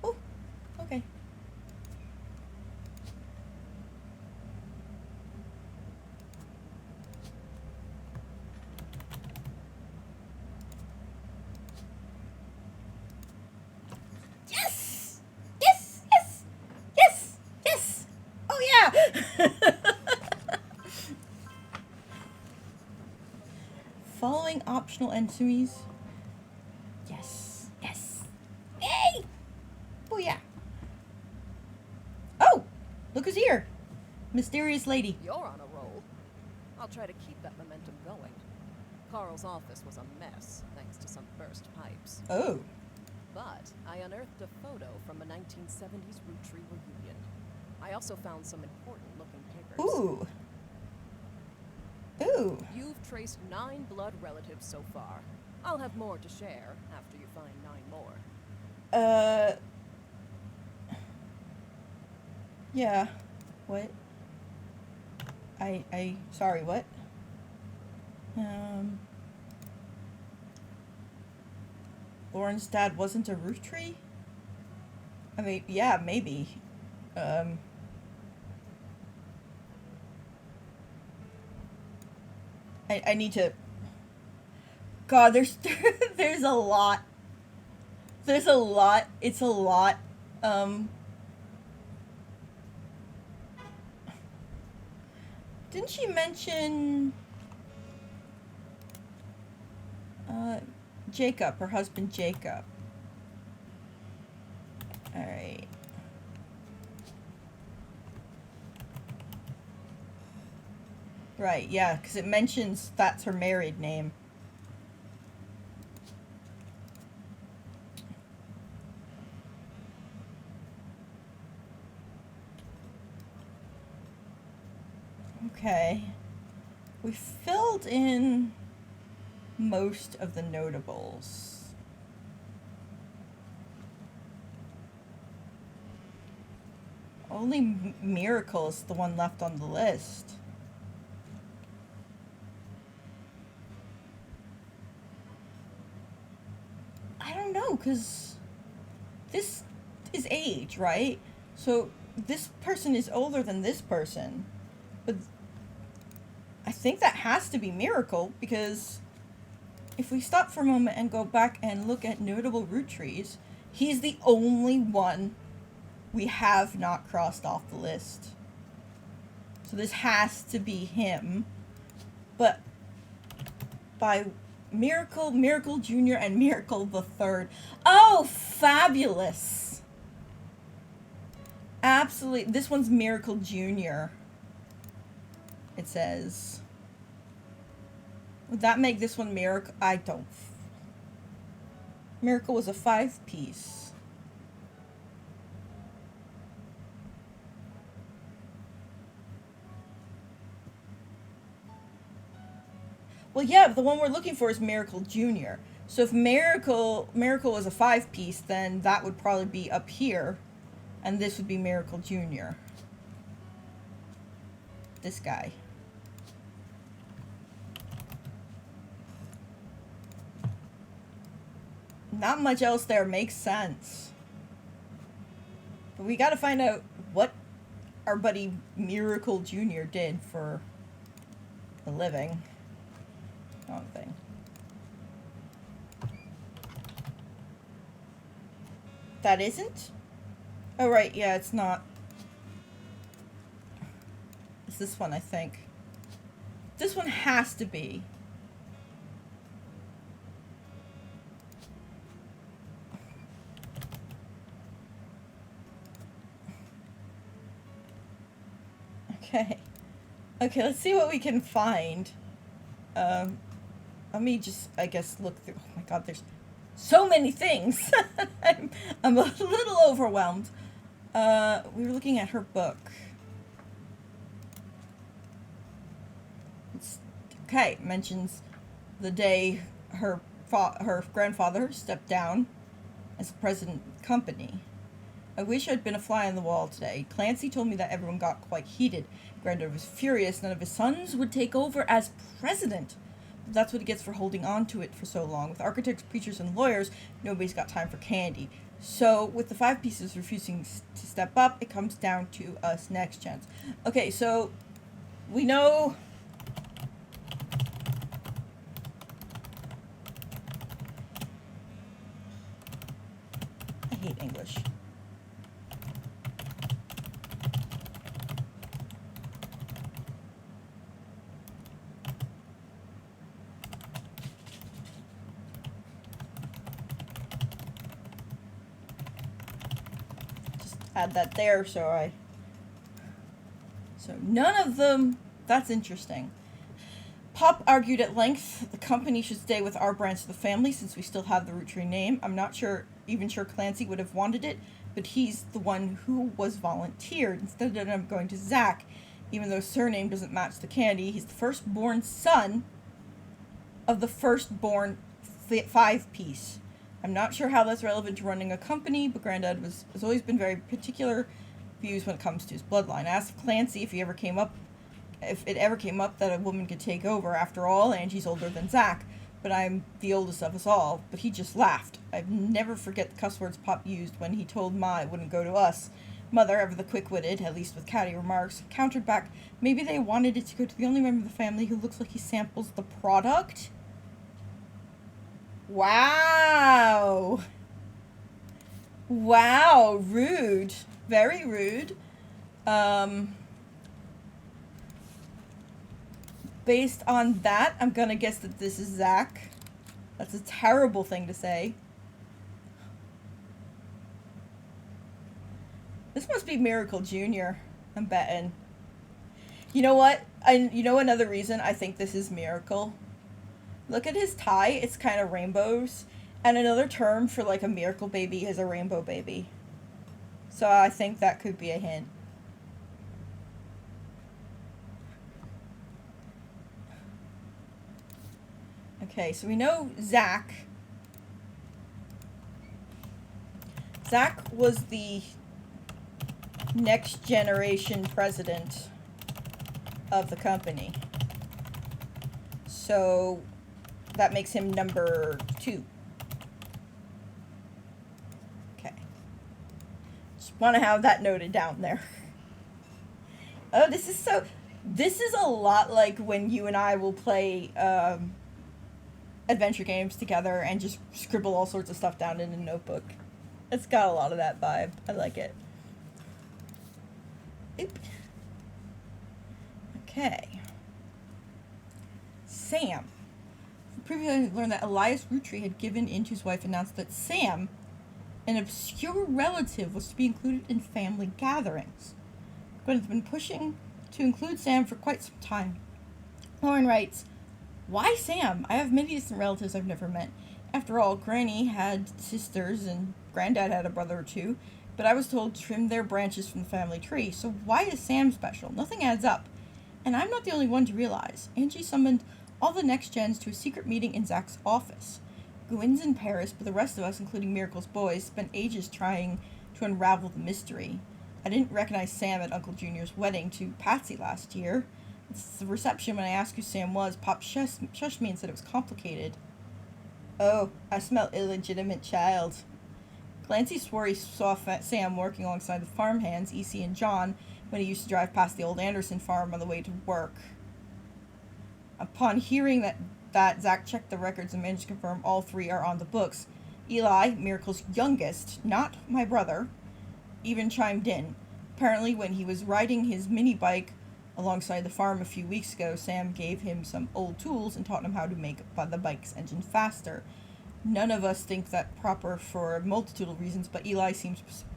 Oh, okay. Yes! Yes! Yes! Yes! Yes! Oh yeah! Following optional enemies. Yes. Yes. Yay! Oh yeah. Oh! Look who's here! Mysterious lady. You're on a roll. I'll try to keep that momentum going. Carl's office was a mess, thanks to some burst pipes. Oh. But I unearthed a photo from a 1970s Roottrie reunion. I also found some important-looking papers. Ooh. Ooh. You've traced 9 blood relatives so far. I'll have more to share after you find 9 more. Yeah. What? Sorry, what? Lauren's dad wasn't a Roottrie? I mean, yeah, maybe. I need to... God, there's a lot. There's a lot. It's a lot. Didn't she mention... Jacob, her husband Jacob. Alright. Right, yeah, because it mentions that's her married name. Okay. We filled in most of the notables. Only Miracle is the one left on the list. I don't know, because this is age, right? So this person is older than this person. But I think that has to be Miracle, because if we stop for a moment and go back and look at notable Roottries, he's the only one we have not crossed off the list. So this has to be him. But by Miracle, Miracle Jr., and Miracle the Third. Oh, fabulous. Absolutely. This one's Miracle Jr., it says. Would that make this one Miracle? I don't. Miracle was a 5-piece. Well, yeah, the one we're looking for is Miracle Jr. So if Miracle was a 5-piece, then that would probably be up here. And this would be Miracle Jr. This guy. Not much else there makes sense. But we gotta find out what our buddy Miracle Jr. did for a living. Wrong thing. That isn't? Oh, right, yeah, it's not. It's this one, I think. This one has to be. Okay. Okay, let's see what we can find. Let me just, I guess, look through. Oh my god, there's so many things. I'm a little overwhelmed. We were looking at her book. Okay, mentions the day her grandfather stepped down as president of the company. I wish I'd been a fly on the wall today. Clancy told me that everyone got quite heated. Granddad was furious none of his sons would take over as president. But that's what he gets for holding on to it for so long. With architects, preachers, and lawyers, nobody's got time for candy. So, with the 5 pieces refusing to step up, it comes down to us next gens. Okay, so we know... I hate English. Add that there, so none of them, that's interesting. Pop argued at length the company should stay with our branch of the family since we still have the Roottrees name. I'm not even sure Clancy would have wanted it, but he's the one who was volunteered. Instead of him going to Zach, even though his surname doesn't match the candy, he's the firstborn son of the firstborn 5-piece. I'm not sure how that's relevant to running a company, but Granddad has always been very particular views when it comes to his bloodline. I asked Clancy if it ever came up that a woman could take over. After all, Angie's older than Zach, but I'm the oldest of us all. But he just laughed. I'd never forget the cuss words Pop used when he told Ma it wouldn't go to us. Mother, ever the quick-witted, at least with catty remarks, countered back, maybe they wanted it to go to the only member of the family who looks like he samples the product? Wow. Wow, rude. Very rude. Based on that, I'm gonna guess that this is Zach. That's a terrible thing to say. This must be Miracle Jr., I'm betting. You know what? You know another reason I think this is Miracle? Look at his tie, it's kind of rainbows. And another term for like a miracle baby is a rainbow baby. So I think that could be a hint. Okay, so we know Zach. Zach was the next generation president of the company. So that makes him number 2. Okay. Just want to have that noted down there. Oh, this is a lot like when you and I will play adventure games together and just scribble all sorts of stuff down in a notebook. It's got a lot of that vibe. I like it. Oop. Okay. Sam. Previously learned that Elias Roottrees had given in to his wife, announced that Sam, an obscure relative, was to be included in family gatherings. Gwen has been pushing to include Sam for quite some time. Lauren writes, "Why Sam? I have many distant relatives I've never met. After all, Granny had sisters and Granddad had a brother or two, but I was told to trim their branches from the family tree, so why is Sam special? Nothing adds up. And I'm not the only one to realize. Angie summoned all the next gens to a secret meeting in Zach's office. Gwyn's in Paris, but the rest of us, including Miracle's boys, spent ages trying to unravel the mystery. I didn't recognize Sam at Uncle Junior's wedding to Patsy last year. It's the reception when I asked who Sam was, Pop shushed me and said it was complicated." Oh, I smell illegitimate child. Clancy swore he saw Sam working alongside the farmhands, EC and John, when he used to drive past the old Anderson farm on the way to work. Upon hearing that Zach checked the records and managed to confirm all three are on the books. Eli, Miracle's youngest, not my brother, even chimed in. Apparently, when he was riding his mini bike alongside the farm a few weeks ago, Sam gave him some old tools and taught him how to make the bike's engine faster. None of us think that proper for a multitude of reasons, but Eli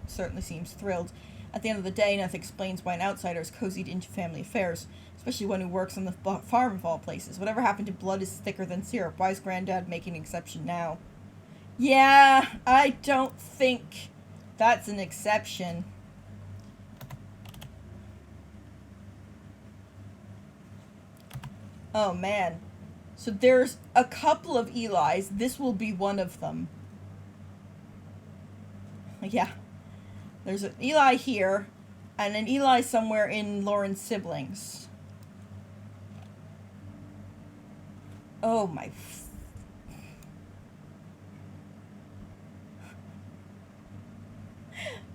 certainly seems thrilled. At the end of the day, nothing explains why an outsider is cozied into family affairs, especially one who works on the farm of all places. Whatever happened to blood is thicker than syrup. Why is Granddad making an exception now? Yeah, I don't think that's an exception. Oh, man. So there's a couple of Elis. This will be one of them. Yeah. There's an Eli here, and an Eli somewhere in Lauren's siblings. Oh, my...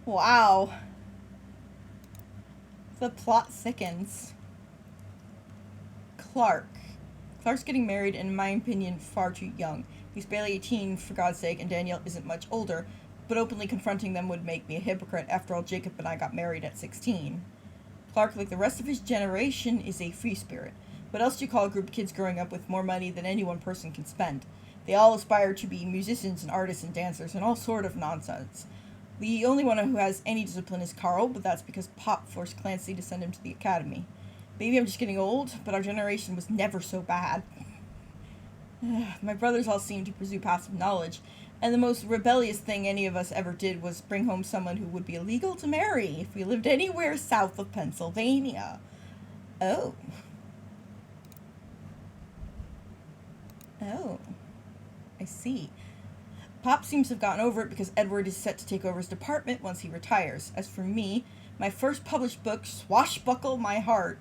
Wow. The plot thickens. Clark's getting married, and in my opinion, far too young. He's barely 18, for God's sake, and Danielle isn't much older, but openly confronting them would make me a hypocrite. After all, Jacob and I got married at 16. Clark, like the rest of his generation, is a free spirit. What else do you call a group of kids growing up with more money than any one person can spend? They all aspire to be musicians and artists and dancers and all sort of nonsense. The only one who has any discipline is Carl, but that's because Pop forced Clancy to send him to the academy. Maybe I'm just getting old, but our generation was never so bad. My brothers all seem to pursue passive knowledge, and the most rebellious thing any of us ever did was bring home someone who would be illegal to marry if we lived anywhere south of Pennsylvania. Oh. Oh. I see. Pop seems to have gotten over it because Edward is set to take over his department once he retires. As for me, my first published book, Swashbuckle My Heart,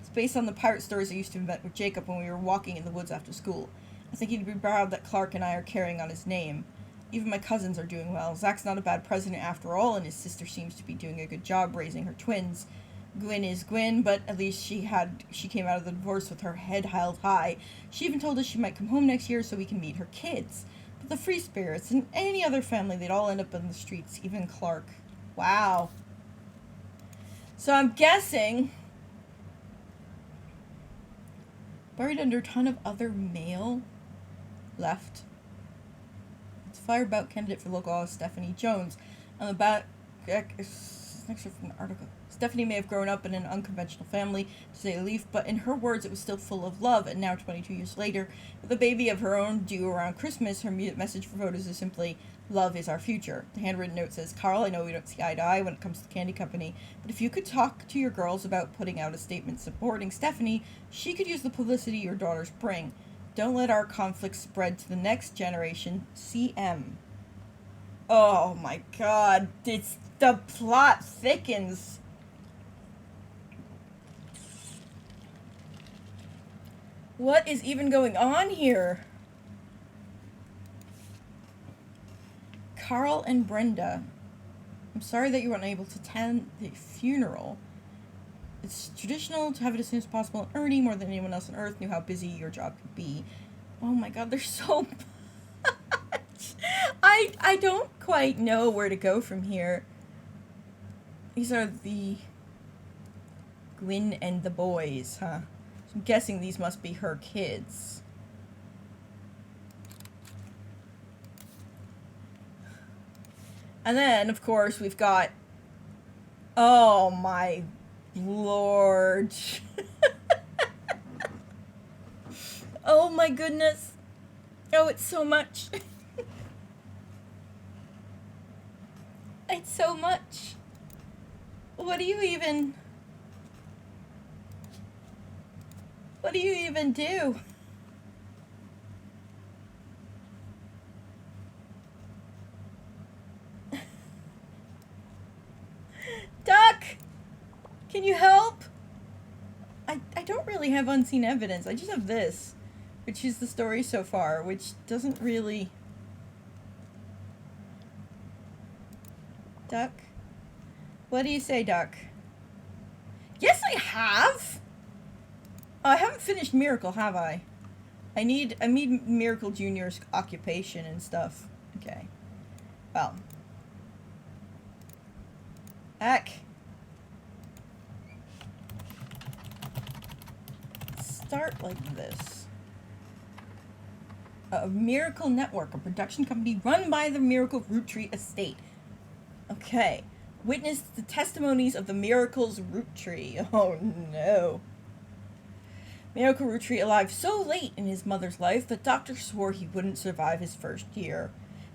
is based on the pirate stories I used to invent with Jacob when we were walking in the woods after school. I think he'd be proud that Clark and I are carrying on his name. Even my cousins are doing well. Zach's not a bad president after all, and his sister seems to be doing a good job raising her twins. Gwyn is Gwyn, but at least she came out of the divorce with her head held high. She even told us she might come home next year so we can meet her kids. But the free spirits and any other family, they'd all end up in the streets, even Clark. Wow. So I'm guessing, buried under a ton of other mail left. It's a firebout candidate for local office, Stephanie Jones. On the back, next from the article. Stephanie may have grown up in an unconventional family, to say the least, but in her words, it was still full of love, and now, 22 years later, with a baby of her own due around Christmas, her message for voters is simply, love is our future. The handwritten note says, Carl, I know we don't see eye to eye when it comes to the candy company, but if you could talk to your girls about putting out a statement supporting Stephanie, she could use the publicity your daughters bring. Don't let our conflict spread to the next generation. CM. Oh my god, the plot thickens. What is even going on here? Carl and Brenda, I'm sorry that you were unable to attend the funeral. It's traditional to have it as soon as possible, and Ernie, more than anyone else on Earth, knew how busy your job could be. Oh my god, there's so much. I don't quite know where to go from here. These are the Gwyn and the boys, huh? So I'm guessing these must be her kids. And then, of course, we've got... Oh, my Lord. Oh, my goodness. Oh, it's so much. It's so much. What do you even do? Duck! Can you help? I don't really have unseen evidence. I just have this. which is the story so far, which doesn't really... Duck? What do you say, Duck? Yes, I have! Oh, I haven't finished Miracle, have I? I need Miracle Jr.'s occupation and stuff. Okay. Well. Heck. Start like this. A Miracle Network, a production company run by the Miracle Roottrees estate. Okay. Witness the testimonies of the Miracle's Roottrees. Oh no. Miracle Roottrees alive so late in his mother's life that doctors swore he wouldn't survive his first year.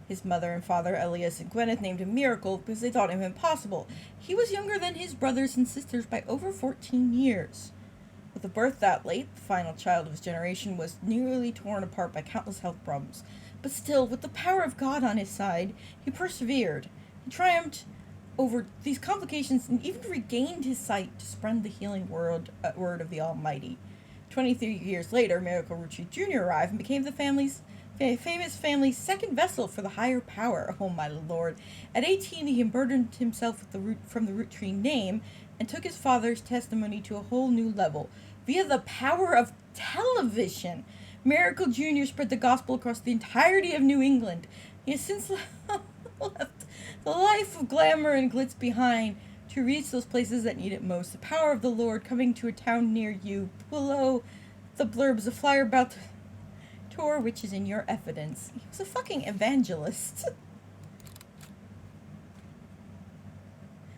His mother and father, Elias and Gwyneth, named him Miracle because they thought him impossible. He was younger than his brothers and sisters by over 14 years. With a birth that late, the final child of his generation was nearly torn apart by countless health problems. But still, with the power of God on his side, he persevered. He triumphed over these complications and even regained his sight to spread the healing word of the Almighty. 23 years later, Miracle Roottrees Jr. arrived and became the famous family's second vessel for the higher power. Oh my lord. At 18, he unburdened himself from the Roottrees name and took his father's testimony to a whole new level. Via the power of television, Miracle Jr. spread the gospel across the entirety of New England. He has since left the life of glamour and glitz behind to reach those places that need it most. The power of the Lord coming to a town near you. Below the blurbs, a flyer about the tour, which is in your evidence. He was a fucking evangelist.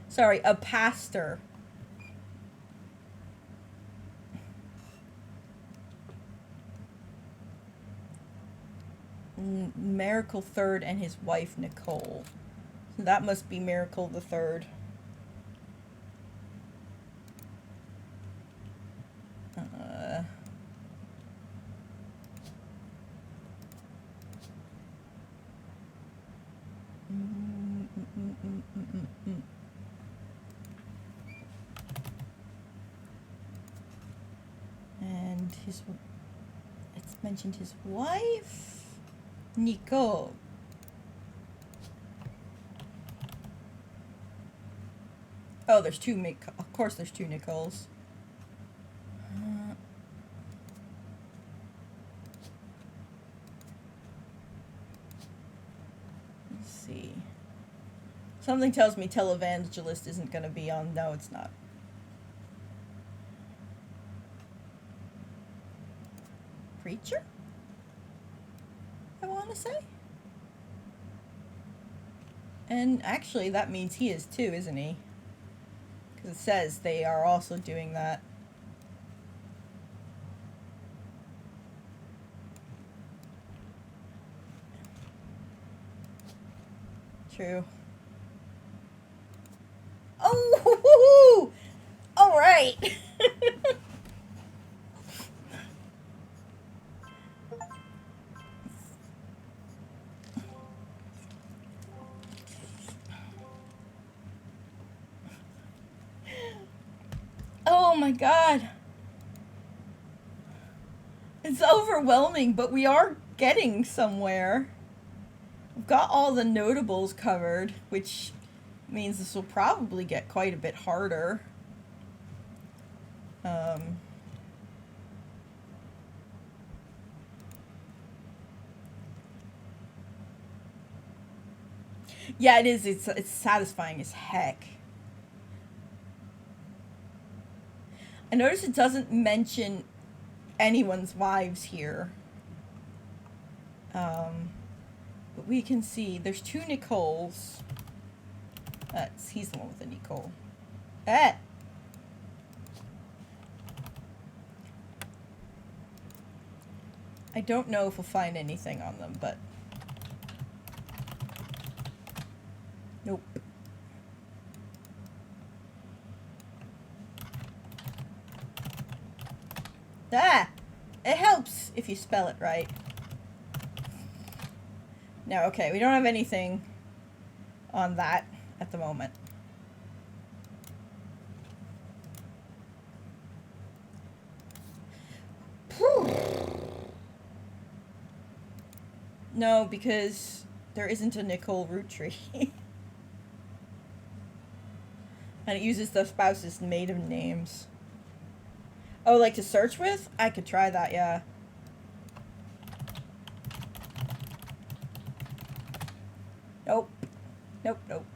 Sorry, a pastor. Miracle Third and his wife Nicole. So that must be Miracle the Third. And it's mentioned his wife, Nicole. Oh, there's two of course there's two Nicoles. Let's see. Something tells me televangelist isn't going to be on. No, it's not. Preacher? I want to say. And actually, that means he is too, isn't he? Because it says they are also doing that. True. Oh! All right. Oh my god. It's overwhelming, but we are getting somewhere. We've got all the notables covered, which means this will probably get quite a bit harder. Yeah, it is. It's satisfying as heck. I notice it doesn't mention anyone's wives here. But we can see there's two Nicoles. He's the one with the Nicole. I don't know if we'll find anything on them, but nope. It helps if you spell it right. No, okay, we don't have anything on that at the moment. No, because there isn't a Nicole Rootree. And it uses the spouse's maiden names. Oh, like to search with? I could try that, yeah. Nope. Nope, nope.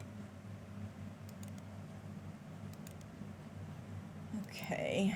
Okay.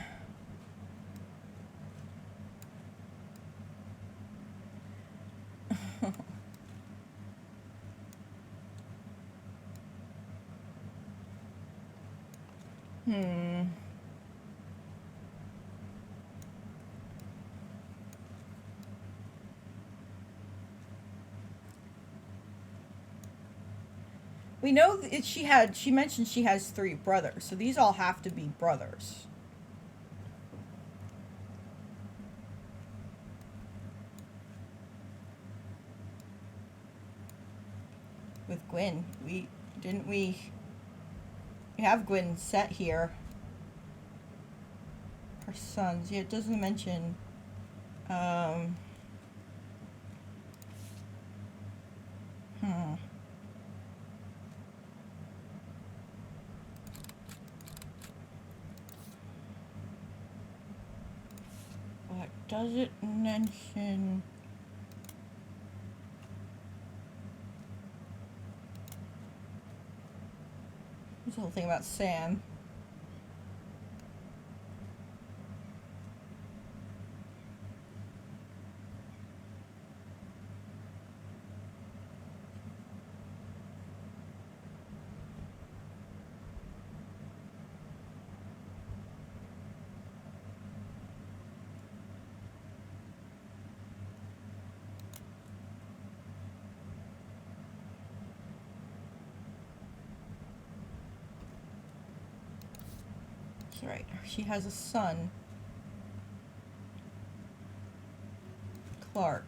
We know that she mentioned she has 3 brothers, so these all have to be brothers. With Gwyn, we have Gwyn set here. Her sons, yeah, it doesn't mention, But does it mention... This whole thing about Sam. That's right. She has a son, Clark.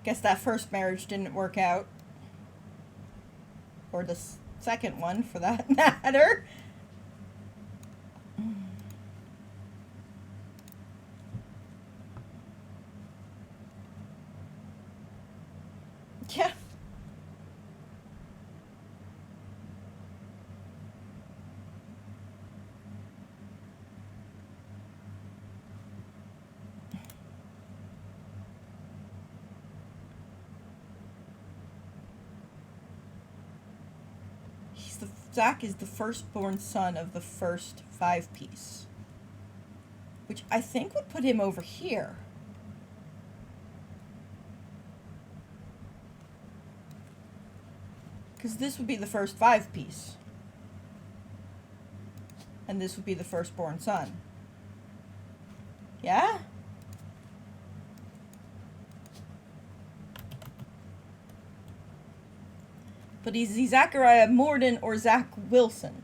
Guess that first marriage didn't work out. Or the second one, for that matter. Yeah. Zach is the firstborn son of the first 5-piece. Which I think would put him over here. Because this would be the first 5-piece. And this would be the firstborn son. Yeah? But is he Zachariah Morden or Zach Wilson?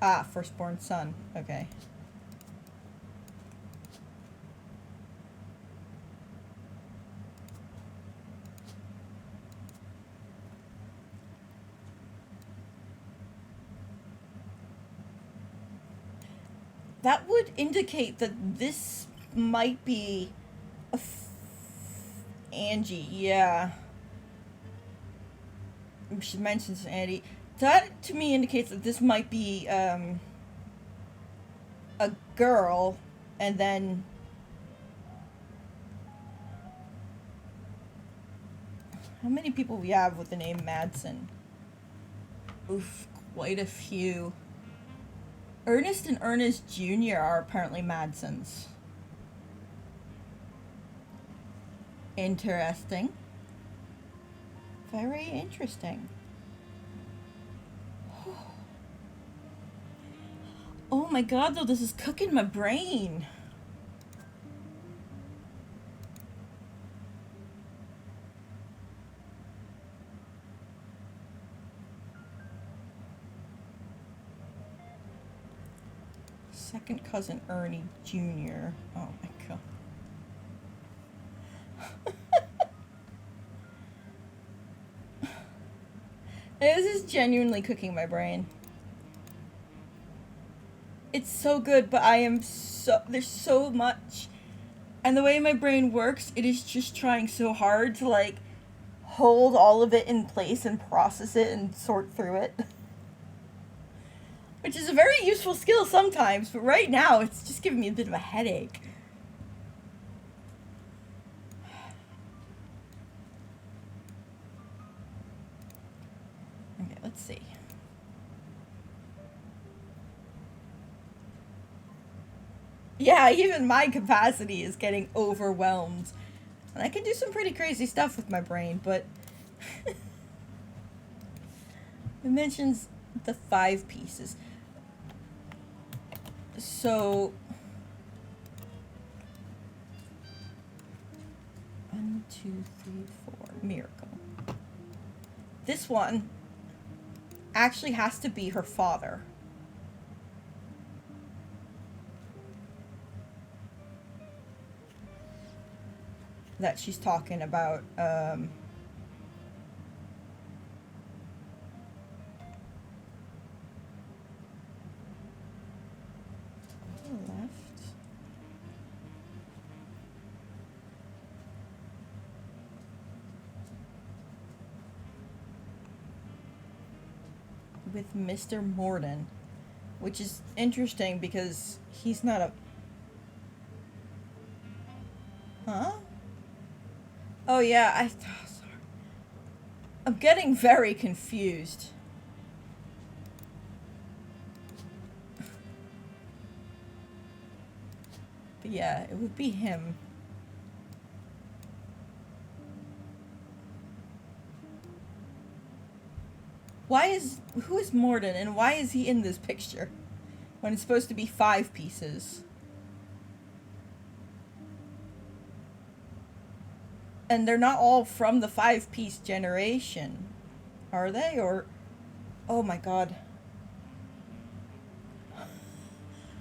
Ah, firstborn son. Okay. That would indicate that this might be a Angie, yeah. She mentions Andy. That, to me, indicates that this might be, a girl, and then... How many people we have with the name Madsen? Oof, quite a few. Ernest and Ernest Jr. are apparently Madsens. Interesting. Very interesting. Oh my god, though, this is cooking my brain. second cousin Ernie Jr. Oh my god. This is genuinely cooking my brain. It's so good, but there's so much. And the way my brain works, it is just trying so hard to, like, hold all of it in place and process it and sort through it. Which is a very useful skill sometimes, but right now it's just giving me a bit of a headache. Okay, let's see. Yeah, even my capacity is getting overwhelmed. And I can do some pretty crazy stuff with my brain, but it mentions the 5 pieces. So 1, 2, 3, 4, miracle. This one actually has to be her father. That she's talking about, left. With Mr. Morden, which is interesting because he's not a... Huh? Oh yeah, sorry. I'm getting very confused. But yeah, it would be him. Who is Morden and why is he in this picture? When it's supposed to be 5 pieces. And they're not all from the 5-piece generation, are they? Or, oh my god.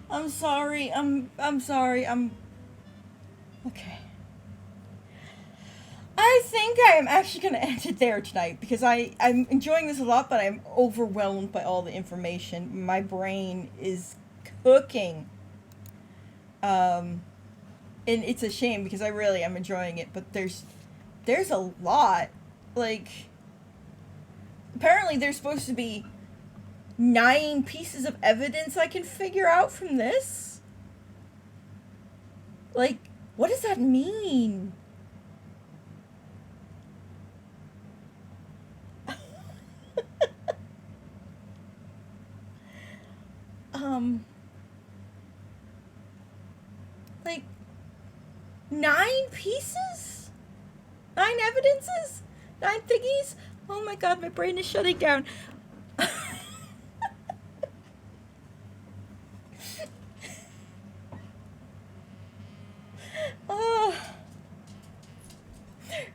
I'm sorry, I'm sorry, okay. I think I'm actually gonna end it there tonight, because I'm enjoying this a lot, but I'm overwhelmed by all the information. My brain is cooking. And it's a shame, because I really am enjoying it, but there's a lot. Like, apparently there's supposed to be 9 pieces of evidence I can figure out from this. Like, what does that mean? Like, 9 pieces? 9 evidences? 9 thingies? Oh my god, my brain is shutting down.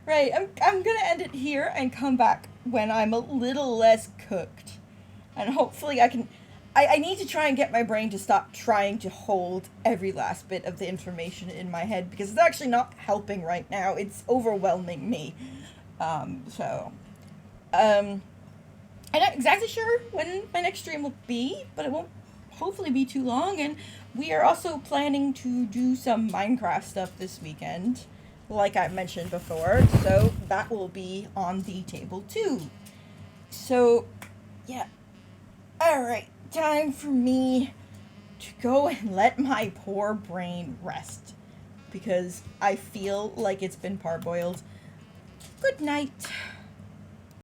Right, I'm gonna end it here and come back when I'm a little less cooked. And hopefully I need to try and get my brain to stop trying to hold every last bit of the information in my head, because it's actually not helping right now. It's overwhelming me. I'm not exactly sure when my next stream will be, but it won't hopefully be too long. And we are also planning to do some Minecraft stuff this weekend, like I mentioned before, so that will be on the table too. So, yeah. Alright, time for me to go and let my poor brain rest, because I feel like it's been parboiled. Good night.